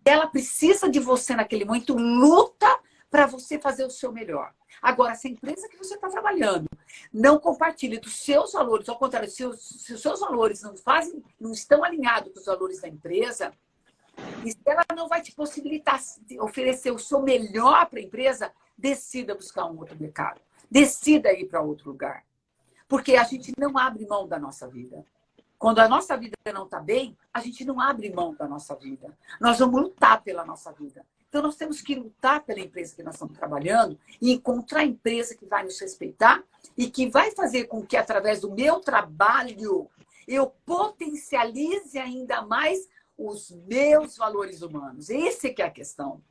ela precisa de você naquele momento, luta para você fazer o seu melhor. Agora, se a empresa que você está trabalhando não compartilha dos seus valores, ao contrário, se os seus valores não estão alinhados com os valores da empresa, e se ela não vai te possibilitar oferecer o seu melhor para a empresa, decida buscar um outro mercado. Decida ir para outro lugar. Porque a gente não abre mão da nossa vida. Quando a nossa vida não está bem, a gente não abre mão da nossa vida. Nós vamos lutar pela nossa vida. Então, nós temos que lutar pela empresa que nós estamos trabalhando e encontrar a empresa que vai nos respeitar e que vai fazer com que, através do meu trabalho, eu potencialize ainda mais os meus valores humanos. Essa que é a questão.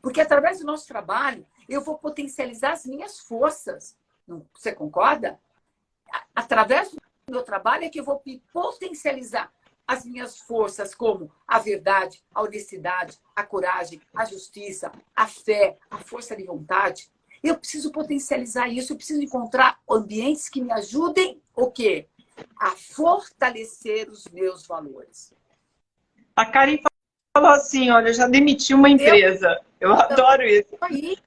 Porque, através do nosso trabalho, eu vou potencializar as minhas forças. Você concorda? Através do meu trabalho é que eu vou potencializar as minhas forças, como a verdade, a honestidade, a coragem, a justiça, a fé, a força de vontade. Eu preciso potencializar isso, eu preciso encontrar ambientes que me ajudem o quê? A fortalecer os meus valores. A Karen falou assim, olha, eu já demiti uma empresa. Eu adoro isso. Aí,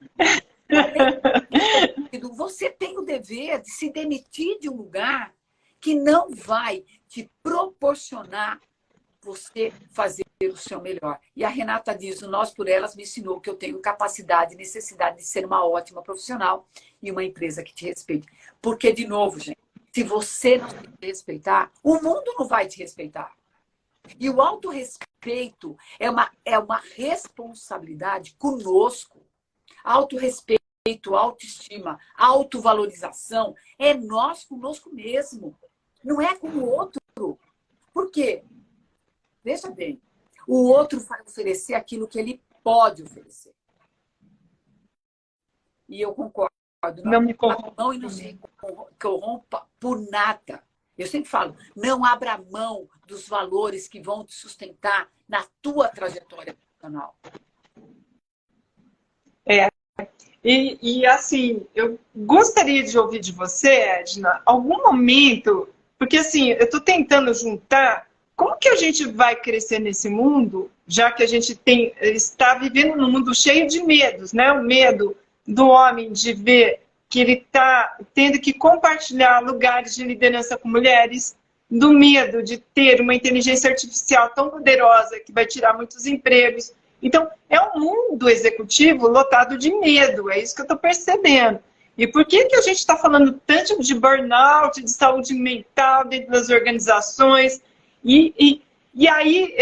você tem o dever de se demitir de um lugar que não vai te proporcionar você fazer o seu melhor. E a Renata diz, o Nós por Elas me ensinou que eu tenho capacidade e necessidade de ser uma ótima profissional e uma empresa que te respeite. Porque, de novo, gente, se você não se respeitar, o mundo não vai te respeitar. E o autorrespeito é uma responsabilidade conosco. Autorrespeito, autoestima, autovalorização é nós conosco mesmo. Não é com o outro. Por quê? Veja bem, o outro vai oferecer aquilo que ele pode oferecer. E eu concordo. Não me abra mão e não se corrompa por nada. Eu sempre falo, não abra mão dos valores que vão te sustentar na tua trajetória profissional. E assim, eu gostaria de ouvir de você, Edna, algum momento, porque assim, eu estou tentando juntar como que a gente vai crescer nesse mundo, já que a gente está vivendo num mundo cheio de medos, né? O medo do homem de ver que ele está tendo que compartilhar lugares de liderança com mulheres, do medo de ter uma inteligência artificial tão poderosa que vai tirar muitos empregos. Então, é um mundo executivo lotado de medo, é isso que eu estou percebendo. E por que a gente está falando tanto de burnout, de saúde mental dentro das organizações? E aí,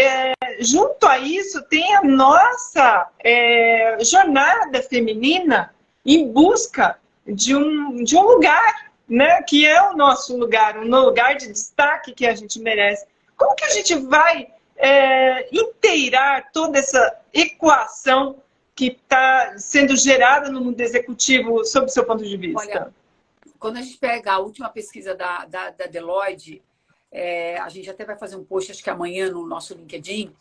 junto a isso, tem a nossa jornada feminina em busca de um lugar, né? Que é o nosso lugar, um lugar de destaque que a gente merece. Como que a gente vai inteirar toda essa equação que está sendo gerada no mundo executivo, sob o seu ponto de vista? Olha, quando a gente pega a última pesquisa da Deloitte, a gente até vai fazer um post, acho que amanhã, no nosso LinkedIn,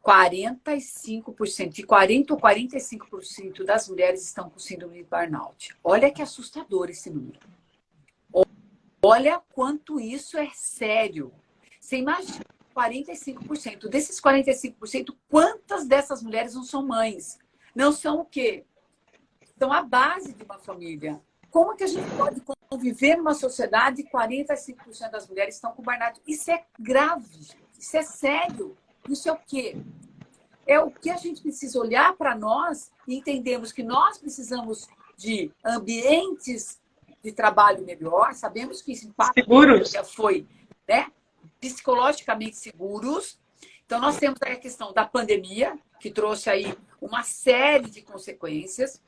45%, de 40% ou 45% das mulheres estão com síndrome de burnout. Olha que assustador esse número. Olha quanto isso é sério. Você imagina 45%. Desses 45%, quantas dessas mulheres não são mães? Não são o quê? São a base de uma família. Como que a gente pode conviver numa sociedade e 45% das mulheres estão com burnout? Isso é grave, isso é sério. Isso é o quê? É o que a gente precisa olhar para nós e entendermos que nós precisamos de ambientes de trabalho melhor. Sabemos que esse impacto seguros foi, né, psicologicamente seguros. Então, nós temos aí a questão da pandemia, que trouxe aí uma série de consequências.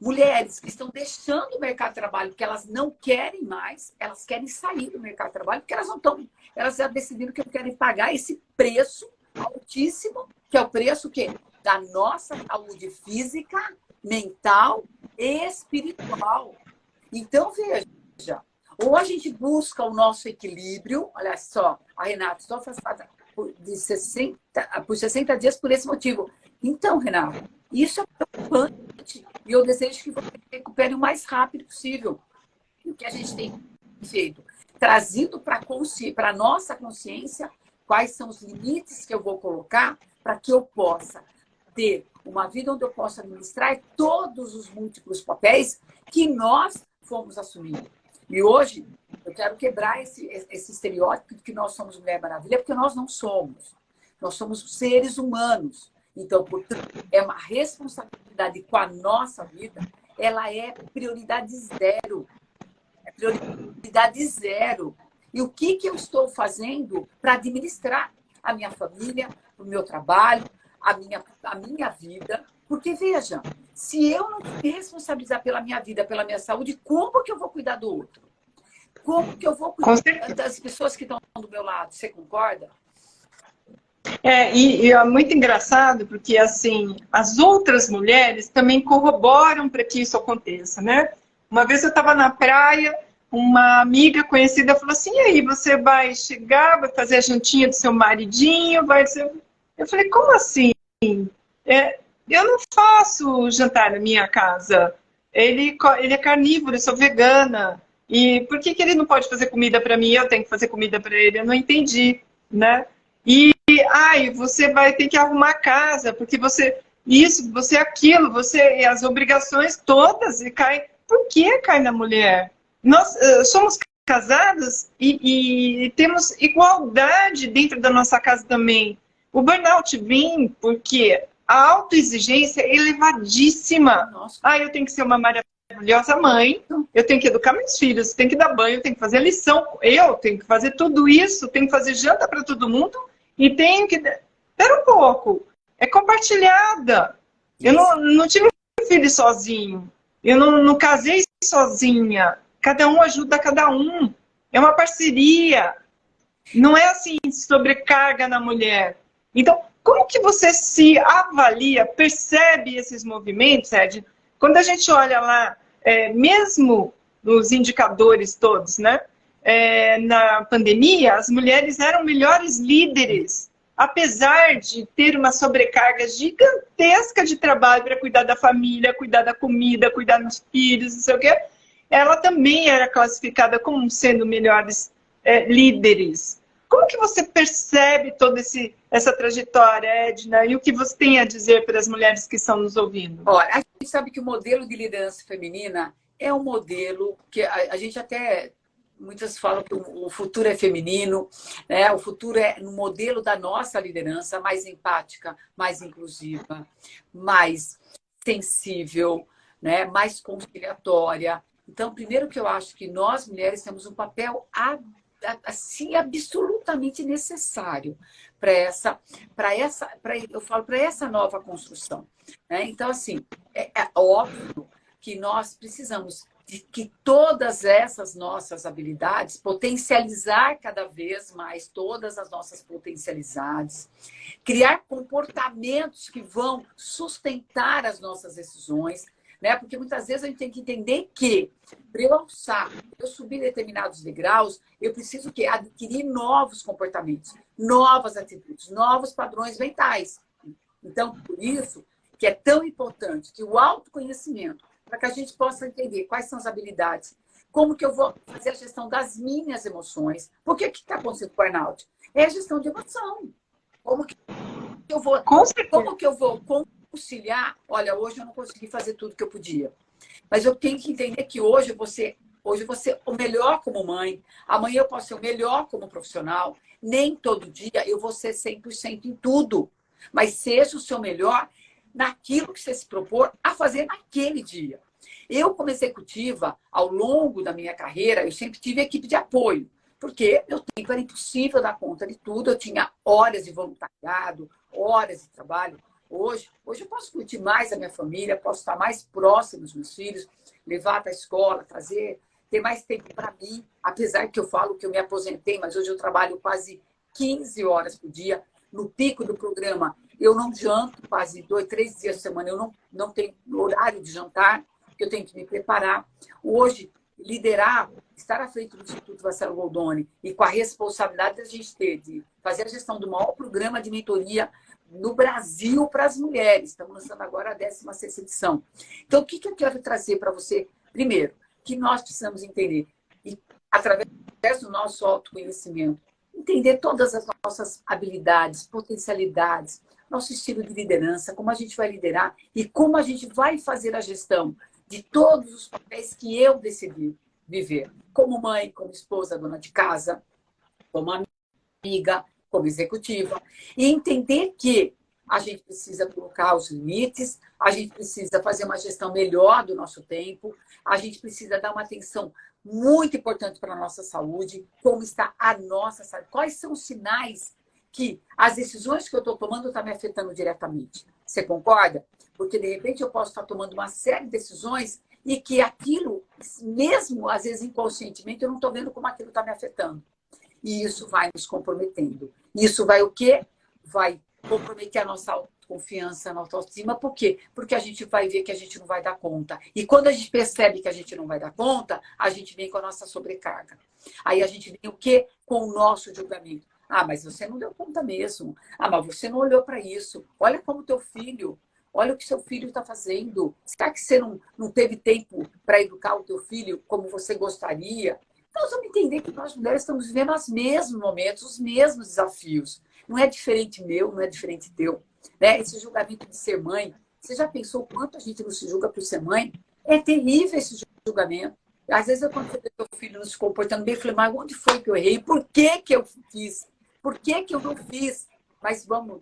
Mulheres que estão deixando o mercado de trabalho porque elas não querem mais, elas querem sair do mercado de trabalho porque elas não estão, elas já decidiram que não querem pagar esse preço altíssimo, que é o preço que da nossa saúde física, mental e espiritual. Então, veja, ou a gente busca o nosso equilíbrio, olha só, a Renata, estou afastada por 60 dias por esse motivo. Então, Renata, isso é preocupante e eu desejo que você recupere o mais rápido possível. E o que a gente tem feito? Trazido para a nossa consciência quais são os limites que eu vou colocar para que eu possa ter uma vida onde eu possa administrar todos os múltiplos papéis que nós fomos assumindo. E hoje, eu quero quebrar esse estereótipo de que nós somos Mulher Maravilha, porque nós não somos. Nós somos seres humanos. Então, portanto, é uma responsabilidade com a nossa vida, ela é prioridade zero. É prioridade zero. E o que eu estou fazendo para administrar a minha família, o meu trabalho, a minha vida? Porque, veja, se eu não me responsabilizar pela minha vida, pela minha saúde, como que eu vou cuidar do outro? Como que eu vou cuidar das pessoas que estão do meu lado? Você concorda? E é muito engraçado porque, assim, as outras mulheres também corroboram para que isso aconteça, né? Uma vez eu estava na praia, uma amiga conhecida falou assim, e aí, você vai chegar, vai fazer a jantinha do seu maridinho, vai ser... Eu falei, como assim? Eu não faço jantar na minha casa. Ele é carnívoro, eu sou vegana. E por que ele não pode fazer comida para mim e eu tenho que fazer comida para ele? Eu não entendi, né? E você vai ter que arrumar a casa, porque você isso, você aquilo, você as obrigações todas e cai. Por que cai na mulher? Nós somos casados e temos igualdade dentro da nossa casa também. O burnout vem porque a autoexigência é elevadíssima. Nossa. Eu tenho que ser uma maravilhosa mãe, eu tenho que educar meus filhos, tenho que dar banho, tenho que fazer lição, eu tenho que fazer tudo isso, tenho que fazer janta para todo mundo e tenho que... Espera um pouco, é compartilhada. Eu não tive um filho sozinho, eu não casei sozinha, cada um ajuda cada um, é uma parceria, não é assim sobrecarga na mulher. Então, como que você se avalia, percebe esses movimentos, Ed? Quando a gente olha lá, mesmo nos indicadores todos, né? Na pandemia, as mulheres eram melhores líderes, apesar de ter uma sobrecarga gigantesca de trabalho para cuidar da família, cuidar da comida, cuidar dos filhos, não sei o quê. Ela também era classificada como sendo melhores líderes. Como que você percebe toda essa trajetória, Edna, e o que você tem a dizer para as mulheres que estão nos ouvindo? Olha, a gente sabe que o modelo de liderança feminina é um modelo que a gente até... Muitas falam que o futuro é feminino, né? O futuro é no modelo da nossa liderança, mais empática, mais inclusiva, mais sensível, né? Mais conciliatória. Então, primeiro que eu acho que nós, mulheres, temos um papel assim, absolutamente necessário para essa nova construção, né? Então, assim, é óbvio que nós precisamos de que todas essas nossas habilidades, potencializar cada vez mais todas as nossas potencialidades, criar comportamentos que vão sustentar as nossas decisões, né? Porque muitas vezes a gente tem que entender que, para eu alçar, para eu subir determinados degraus, eu preciso adquirir novos comportamentos, novas atitudes, novos padrões mentais. Então, por isso que é tão importante que o autoconhecimento, para que a gente possa entender quais são as habilidades, como que eu vou fazer a gestão das minhas emoções. Por que está acontecendo com o burnout? É a gestão de emoção. Como que eu vou conciliar? Olha, hoje eu não consegui fazer tudo que eu podia. Mas eu tenho que entender que hoje você o melhor como mãe, amanhã eu posso ser o melhor como profissional, nem todo dia eu vou ser 100% em tudo. Mas seja o seu melhor naquilo que você se propor a fazer naquele dia. Eu, como executiva, ao longo da minha carreira, eu sempre tive equipe de apoio. Porque meu tempo era impossível dar conta de tudo. Eu tinha horas de voluntariado, horas de trabalho. Hoje eu posso curtir mais a minha família, posso estar mais próximo dos meus filhos, levar para a escola, trazer, ter mais tempo para mim. Apesar que eu falo que eu me aposentei, mas hoje eu trabalho quase 15 horas por dia. No pico do programa, eu não janto quase 2, 3 dias por semana. Eu não tenho horário de jantar, porque eu tenho que me preparar. Hoje, liderar, estar à frente do Instituto Marcelo Goldoni e com a responsabilidade da gente ter de fazer a gestão do maior programa de mentoria no Brasil para as mulheres. Estamos lançando agora a 16ª edição. Então, o que eu quero trazer para você? Primeiro, que nós precisamos entender, e através do nosso autoconhecimento, entender todas as nossas habilidades, potencialidades, nosso estilo de liderança, como a gente vai liderar e como a gente vai fazer a gestão de todos os papéis que eu decidi viver. Como mãe, como esposa, dona de casa, como amiga, como executiva. E entender que a gente precisa colocar os limites, a gente precisa fazer uma gestão melhor do nosso tempo, a gente precisa dar uma atenção muito importante para a nossa saúde, como está a nossa saúde, quais são os sinais que as decisões que eu estou tomando estão me afetando diretamente. Você concorda? Porque, de repente, eu posso estar tomando uma série de decisões e que aquilo, mesmo às vezes inconscientemente, eu não estou vendo como aquilo está me afetando. E isso vai nos comprometendo. Isso vai o quê? Vai comprometer a nossa autoconfiança, a nossa autoestima. Por quê? Porque a gente vai ver que a gente não vai dar conta. E quando a gente percebe que a gente não vai dar conta, a gente vem com a nossa sobrecarga. Aí a gente vem o quê? Com o nosso julgamento. Ah, mas você não deu conta mesmo. Ah, mas você não olhou para isso. Olha como teu filho... Olha o que seu filho está fazendo. Será que você não teve tempo para educar o teu filho como você gostaria? Então, nós vamos entender que nós mulheres estamos vivendo os mesmos momentos, os mesmos desafios. Não é diferente meu, não é diferente teu. Né? Esse julgamento de ser mãe, você já pensou quanto a gente não se julga por ser mãe? É terrível esse julgamento. Às vezes, quando você vê teu filho não se comportando bem, eu falei, mas onde foi que eu errei? Por que eu fiz? Por que eu não fiz? Mas vamos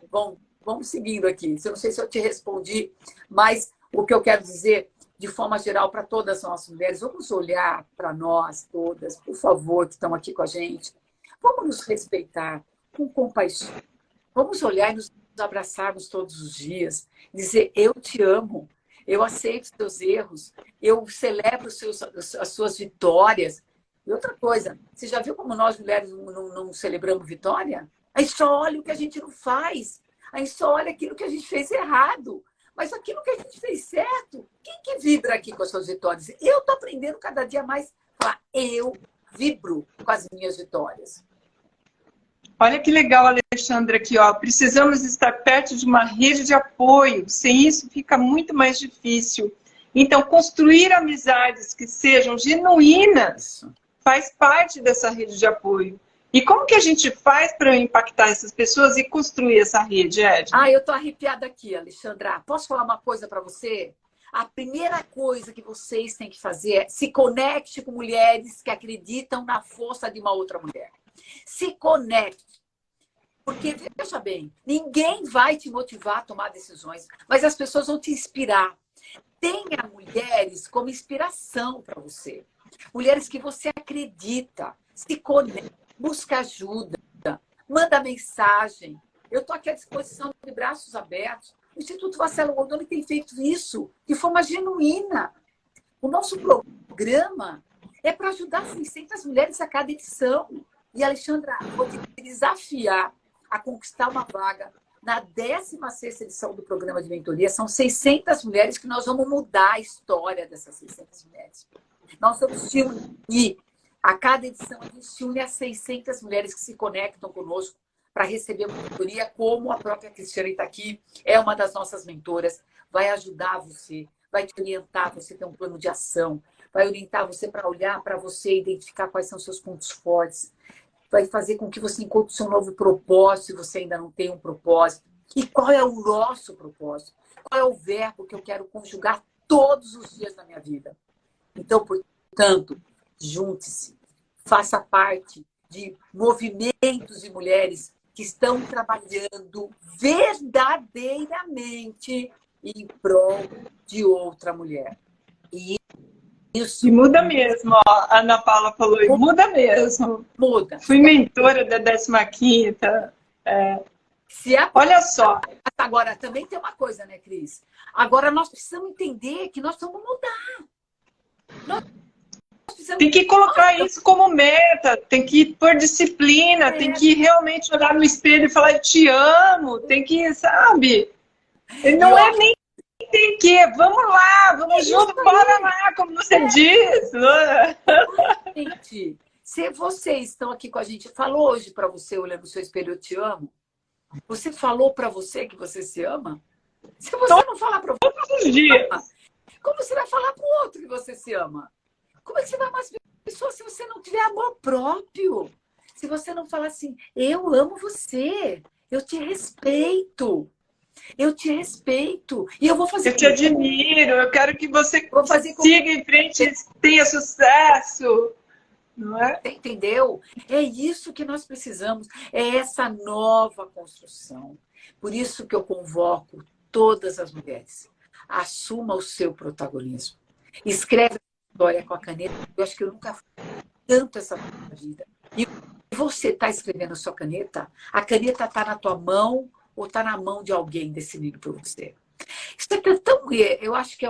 seguindo aqui. Eu não sei se eu te respondi, mas o que eu quero dizer, de forma geral, para todas as nossas mulheres, vamos olhar para nós todas, por favor, que estão aqui com a gente. Vamos nos respeitar com compaixão. Vamos olhar e nos abraçarmos todos os dias. Dizer, eu te amo, eu aceito os teus erros, eu celebro as suas vitórias. E outra coisa, você já viu como nós mulheres não celebramos vitória? A gente só olha o que a gente não faz. A gente só olha aquilo que a gente fez errado. Mas aquilo que a gente fez certo, quem que vibra aqui com as suas vitórias? Eu estou aprendendo cada dia mais a falar, eu vibro com as minhas vitórias. Olha que legal, Alexandra, aqui, ó. Precisamos estar perto de uma rede de apoio. Sem isso, fica muito mais difícil. Então, construir amizades que sejam genuínas faz parte dessa rede de apoio. E como que a gente faz para impactar essas pessoas e construir essa rede, Edna? Eu tô arrepiada aqui, Alexandra. Posso falar uma coisa para você? A primeira coisa que vocês têm que fazer é se conecte com mulheres que acreditam na força de uma outra mulher. Se conecte. Porque, veja bem, ninguém vai te motivar a tomar decisões, mas as pessoas vão te inspirar. Tenha mulheres como inspiração para você. Mulheres que você acredita. Se conecte. Busca ajuda, manda mensagem. Eu estou aqui à disposição de braços abertos. O Instituto Marcelo Goldoni tem feito isso de forma genuína. O nosso programa é para ajudar 600 mulheres a cada edição. E, Alexandra, vou te desafiar a conquistar uma vaga na 16ª edição do programa de mentoria. São 600 mulheres que nós vamos mudar a história dessas 600 mulheres. Nós vamos te unir. A cada edição, a gente se une a 600 mulheres que se conectam conosco para receber uma mentoria, como a própria Cristiane está aqui, é uma das nossas mentoras, vai ajudar você, vai te orientar, você ter um plano de ação, vai orientar você para olhar para você, identificar quais são seus pontos fortes, vai fazer com que você encontre o seu novo propósito, se você ainda não tem um propósito. E qual é o nosso propósito? Qual é o verbo que eu quero conjugar todos os dias da minha vida? Então, portanto, junte-se, faça parte de movimentos de mulheres que estão trabalhando verdadeiramente em prol de outra mulher. E Isso. E muda mesmo, ó. A Ana Paula falou, e muda mesmo. Muda. Fui mentora da 15ª. Se a... Olha só. Agora, também tem uma coisa, né, Cris? Agora nós precisamos entender que nós precisamos mudar. Nós precisamos... Tem que colocar isso como meta, tem que pôr disciplina, tem que realmente olhar no espelho e falar, eu te amo, tem que, sabe? Não é nem tem que, vamos lá, vamos junto, bora lá, como você diz. Gente, se vocês estão aqui com a gente, falou hoje para você, olhando no seu espelho, eu te amo? Você falou para você que você se ama? Se você não falar para você, todos os dias. como você vai falar para o outro que você se ama? Como é que você vai amar as pessoas se você não tiver amor próprio? Se você não falar assim, eu amo você, eu te respeito. Eu te respeito. E eu vou fazer. Eu te admiro, eu quero que você fazer siga em frente e tenha sucesso. Não é? Entendeu? É isso que nós precisamos. É essa nova construção. Por isso que eu convoco todas as mulheres. Assuma o seu protagonismo. Escreve a história com a caneta. Eu acho que eu nunca fiz tanto essa vida. E você está escrevendo a sua caneta? A caneta está na tua mão ou está na mão de alguém decidindo por você? Isso é tão... Eu acho que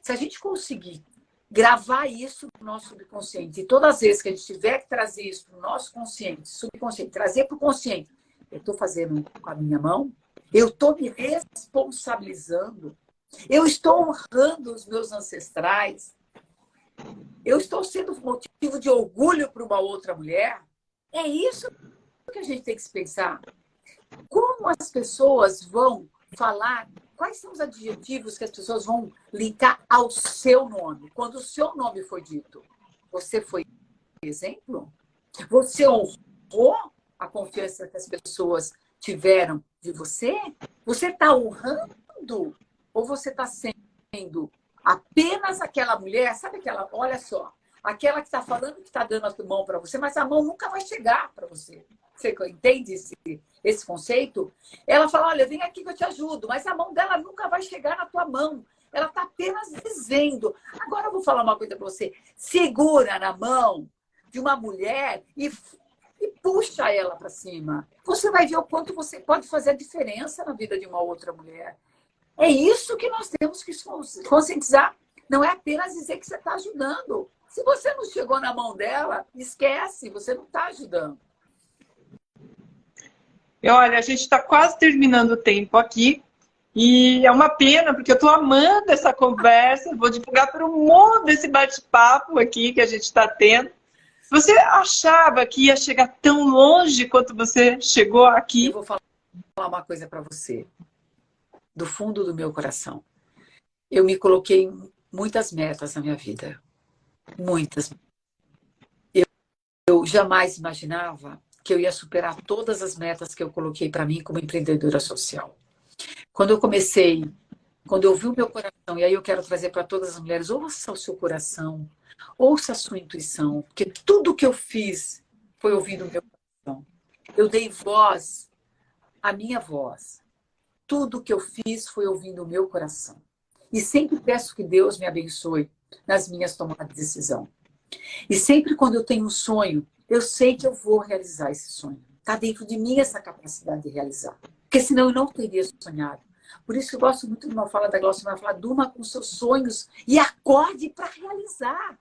se a gente conseguir gravar isso no nosso subconsciente, e todas as vezes que a gente tiver que trazer isso para o nosso consciente, subconsciente, trazer para o consciente, eu estou fazendo com a minha mão, eu estou me responsabilizando, eu estou honrando os meus ancestrais, eu estou sendo motivo de orgulho para uma outra mulher. É isso que a gente tem que se pensar. Como as pessoas vão falar, quais são os adjetivos que as pessoas vão linkar ao seu nome? Quando o seu nome foi dito, você foi exemplo? Você honrou a confiança que as pessoas tiveram de você? Você está honrando? Ou você está sendo apenas aquela mulher, sabe aquela, olha só, aquela que está falando que está dando a mão para você, mas a mão nunca vai chegar para você. Você entende esse conceito? Ela fala, olha, vem aqui que eu te ajudo, mas a mão dela nunca vai chegar na tua mão. Ela está apenas dizendo. Agora eu vou falar uma coisa para você. Segura na mão de uma mulher e puxa ela para cima. Você vai ver o quanto você pode fazer a diferença na vida de uma outra mulher. É isso que nós temos que conscientizar. Não é apenas dizer que você está ajudando. Se você não chegou na mão dela, esquece, você não está ajudando. E olha, a gente está quase terminando o tempo aqui. E é uma pena, porque eu estou amando essa conversa. Vou divulgar para o mundo esse bate-papo aqui que a gente está tendo. Você achava que ia chegar tão longe quanto você chegou aqui? Eu vou falar uma coisa para você. Do fundo do meu coração. Eu me coloquei muitas metas na minha vida. Muitas. Eu jamais imaginava que eu ia superar todas as metas que eu coloquei para mim como empreendedora social. Quando eu comecei, quando eu vi o meu coração, e aí eu quero trazer para todas as mulheres, ouça o seu coração, ouça a sua intuição, porque tudo que eu fiz foi ouvindo o meu coração. Eu dei voz à minha voz. Tudo que eu fiz foi ouvindo o meu coração. E sempre peço que Deus me abençoe nas minhas tomadas de decisão. E sempre quando eu tenho um sonho, eu sei que eu vou realizar esse sonho. Está dentro de mim essa capacidade de realizar. Porque senão eu não teria sonhado. Por isso que eu gosto muito de uma fala da Glaucia, ela fala, durma com seus sonhos e acorde para realizar.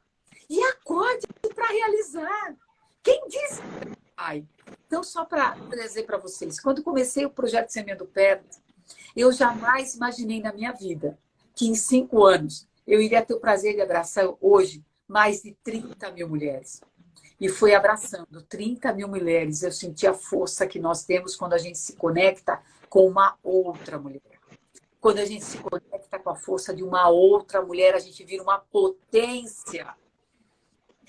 E acorde para realizar. Quem disse? Ai. Então, só para dizer para vocês, quando comecei o projeto Semeando Pedras, eu jamais imaginei na minha vida que em 5 anos eu iria ter o prazer de abraçar hoje mais de 30 mil mulheres. E foi abraçando 30 mil mulheres. Eu senti a força que nós temos quando a gente se conecta com uma outra mulher. Quando a gente se conecta com a força de uma outra mulher, a gente vira uma potência.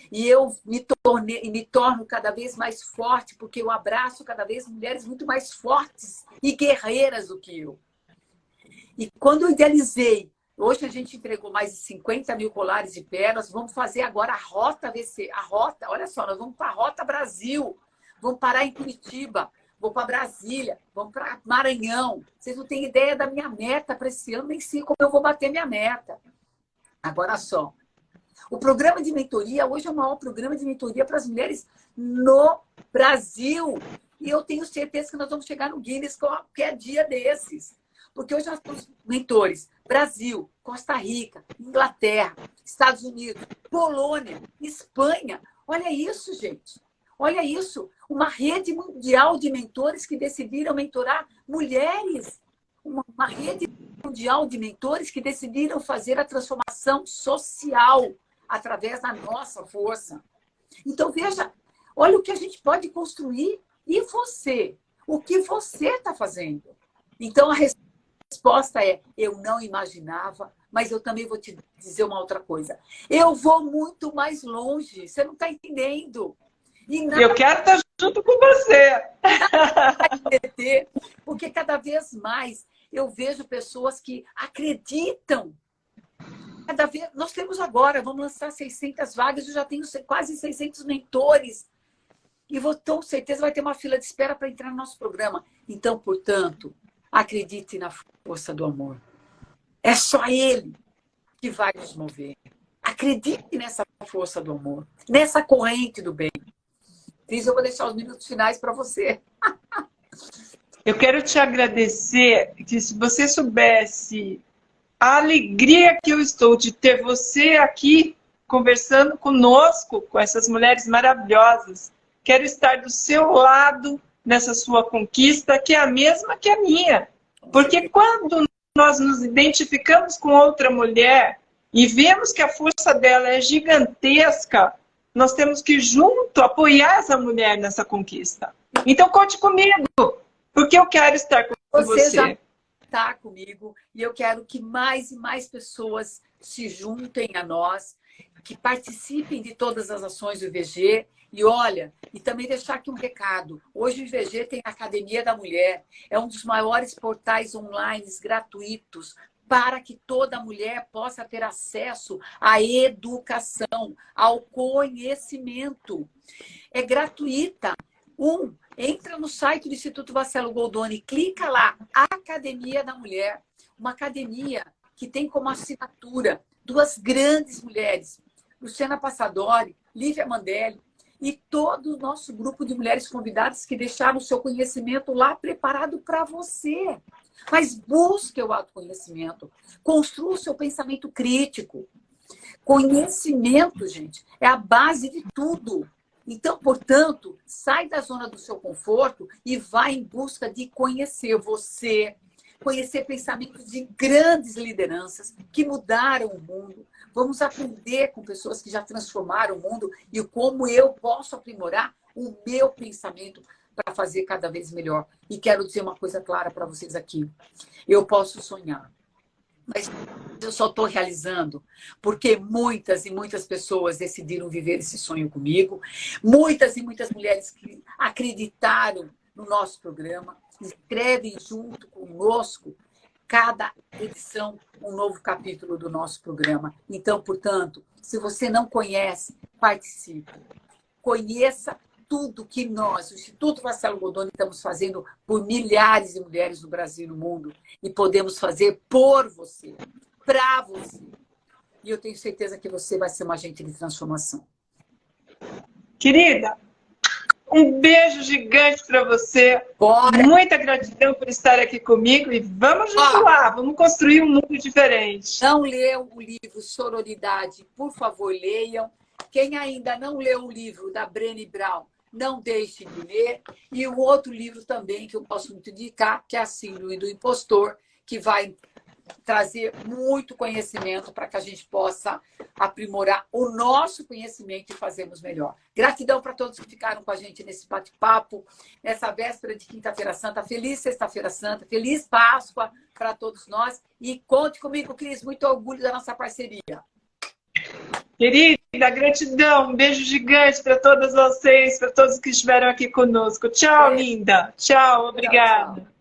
E eu me torno cada vez mais forte, porque eu abraço cada vez mulheres muito mais fortes e guerreiras do que eu. E quando eu idealizei, hoje a gente entregou mais de 50 mil colares de pérolas, vamos fazer agora a Rota VC. A Rota, olha só, nós vamos para a Rota Brasil, vamos parar em Curitiba, vou para Brasília, vamos para Maranhão. Vocês não têm ideia da minha meta para esse ano, nem sei como eu vou bater minha meta. Agora só, O programa de mentoria hoje é o maior programa de mentoria para as mulheres no Brasil. E eu tenho certeza que nós vamos chegar no Guinness qualquer dia desses. Porque hoje nós temos mentores Brasil, Costa Rica, Inglaterra, Estados Unidos, Polônia, Espanha. Olha isso, gente. Olha isso. Uma rede mundial de mentores que decidiram mentorar mulheres. Uma rede mundial de mentores que decidiram fazer a transformação social através da nossa força. Então, veja, olha o que a gente pode construir. E você? O que você está fazendo? Então, a resposta é: eu não imaginava, mas eu também vou te dizer uma outra coisa. Eu vou muito mais longe. Você não está entendendo. E eu quero estar junto com você. Porque cada vez mais eu vejo pessoas que acreditam. Cada vez, nós temos agora, vamos lançar 600 vagas, eu já tenho quase 600 mentores. E com certeza vai ter uma fila de espera para entrar no nosso programa. Então, portanto, acredite na força do amor. É só ele que vai nos mover. Acredite nessa força do amor, nessa corrente do bem. Cris, eu vou deixar os minutos finais para você. Eu quero te agradecer, que se você soubesse a alegria que eu estou de ter você aqui conversando conosco, com essas mulheres maravilhosas. Quero estar do seu lado nessa sua conquista, que é a mesma que a minha. Porque quando nós nos identificamos com outra mulher e vemos que a força dela é gigantesca, nós temos que junto apoiar essa mulher nessa conquista. Então conte comigo, porque eu quero estar com você. Você já está comigo e eu quero que mais e mais pessoas se juntem a nós, que participem de todas as ações do IVG. E olha, e também deixar aqui um recado. Hoje o IVG tem a Academia da Mulher. É um dos maiores portais online gratuitos para que toda mulher possa ter acesso à educação, ao conhecimento. É gratuita. Entra no site do Instituto Marcelo Goldoni, clica lá, Academia da Mulher. Uma academia que tem como assinatura duas grandes mulheres, Luciana Passadori, Lívia Mandelli, e todo o nosso grupo de mulheres convidadas que deixaram o seu conhecimento lá preparado para você. Mas busque o autoconhecimento, construa o seu pensamento crítico. Conhecimento, gente, é a base de tudo. Então, portanto, sai da zona do seu conforto e vai em busca de conhecer você, conhecer pensamentos de grandes lideranças que mudaram o mundo. Vamos aprender com pessoas que já transformaram o mundo e como eu posso aprimorar o meu pensamento para fazer cada vez melhor. E quero dizer uma coisa clara para vocês aqui. Eu posso sonhar, mas eu só estou realizando porque muitas e muitas pessoas decidiram viver esse sonho comigo. Muitas e muitas mulheres que acreditaram no nosso programa, escrevem junto conosco cada edição um novo capítulo do nosso programa. Então, portanto, se você não conhece, participe. Conheça tudo que nós, o Instituto Marcelo Goldoni, estamos fazendo por milhares de mulheres no Brasil e no mundo. E podemos fazer por você, para você. E eu tenho certeza que você vai ser um agente de transformação. Querida, um beijo gigante para você. Bora. Muita gratidão por estar aqui comigo. E vamos junto lá, vamos construir um mundo diferente. Não leu o livro Sororidade, por favor, leiam. Quem ainda não leu o livro da Brené Brown, não deixe de ler. E o outro livro também que eu posso muito indicar, que é a Síndrome do Impostor, que vai trazer muito conhecimento para que a gente possa aprimorar o nosso conhecimento e fazermos melhor. Gratidão para todos que ficaram com a gente nesse bate-papo, nessa véspera de Quinta-feira Santa. Feliz Sexta-feira Santa, feliz Páscoa para todos nós. E conte comigo, Cris, muito orgulho da nossa parceria. Querida, gratidão, um beijo gigante para todas vocês, para todos que estiveram aqui conosco. Tchau, linda. Tchau, obrigada. Tchau, tchau.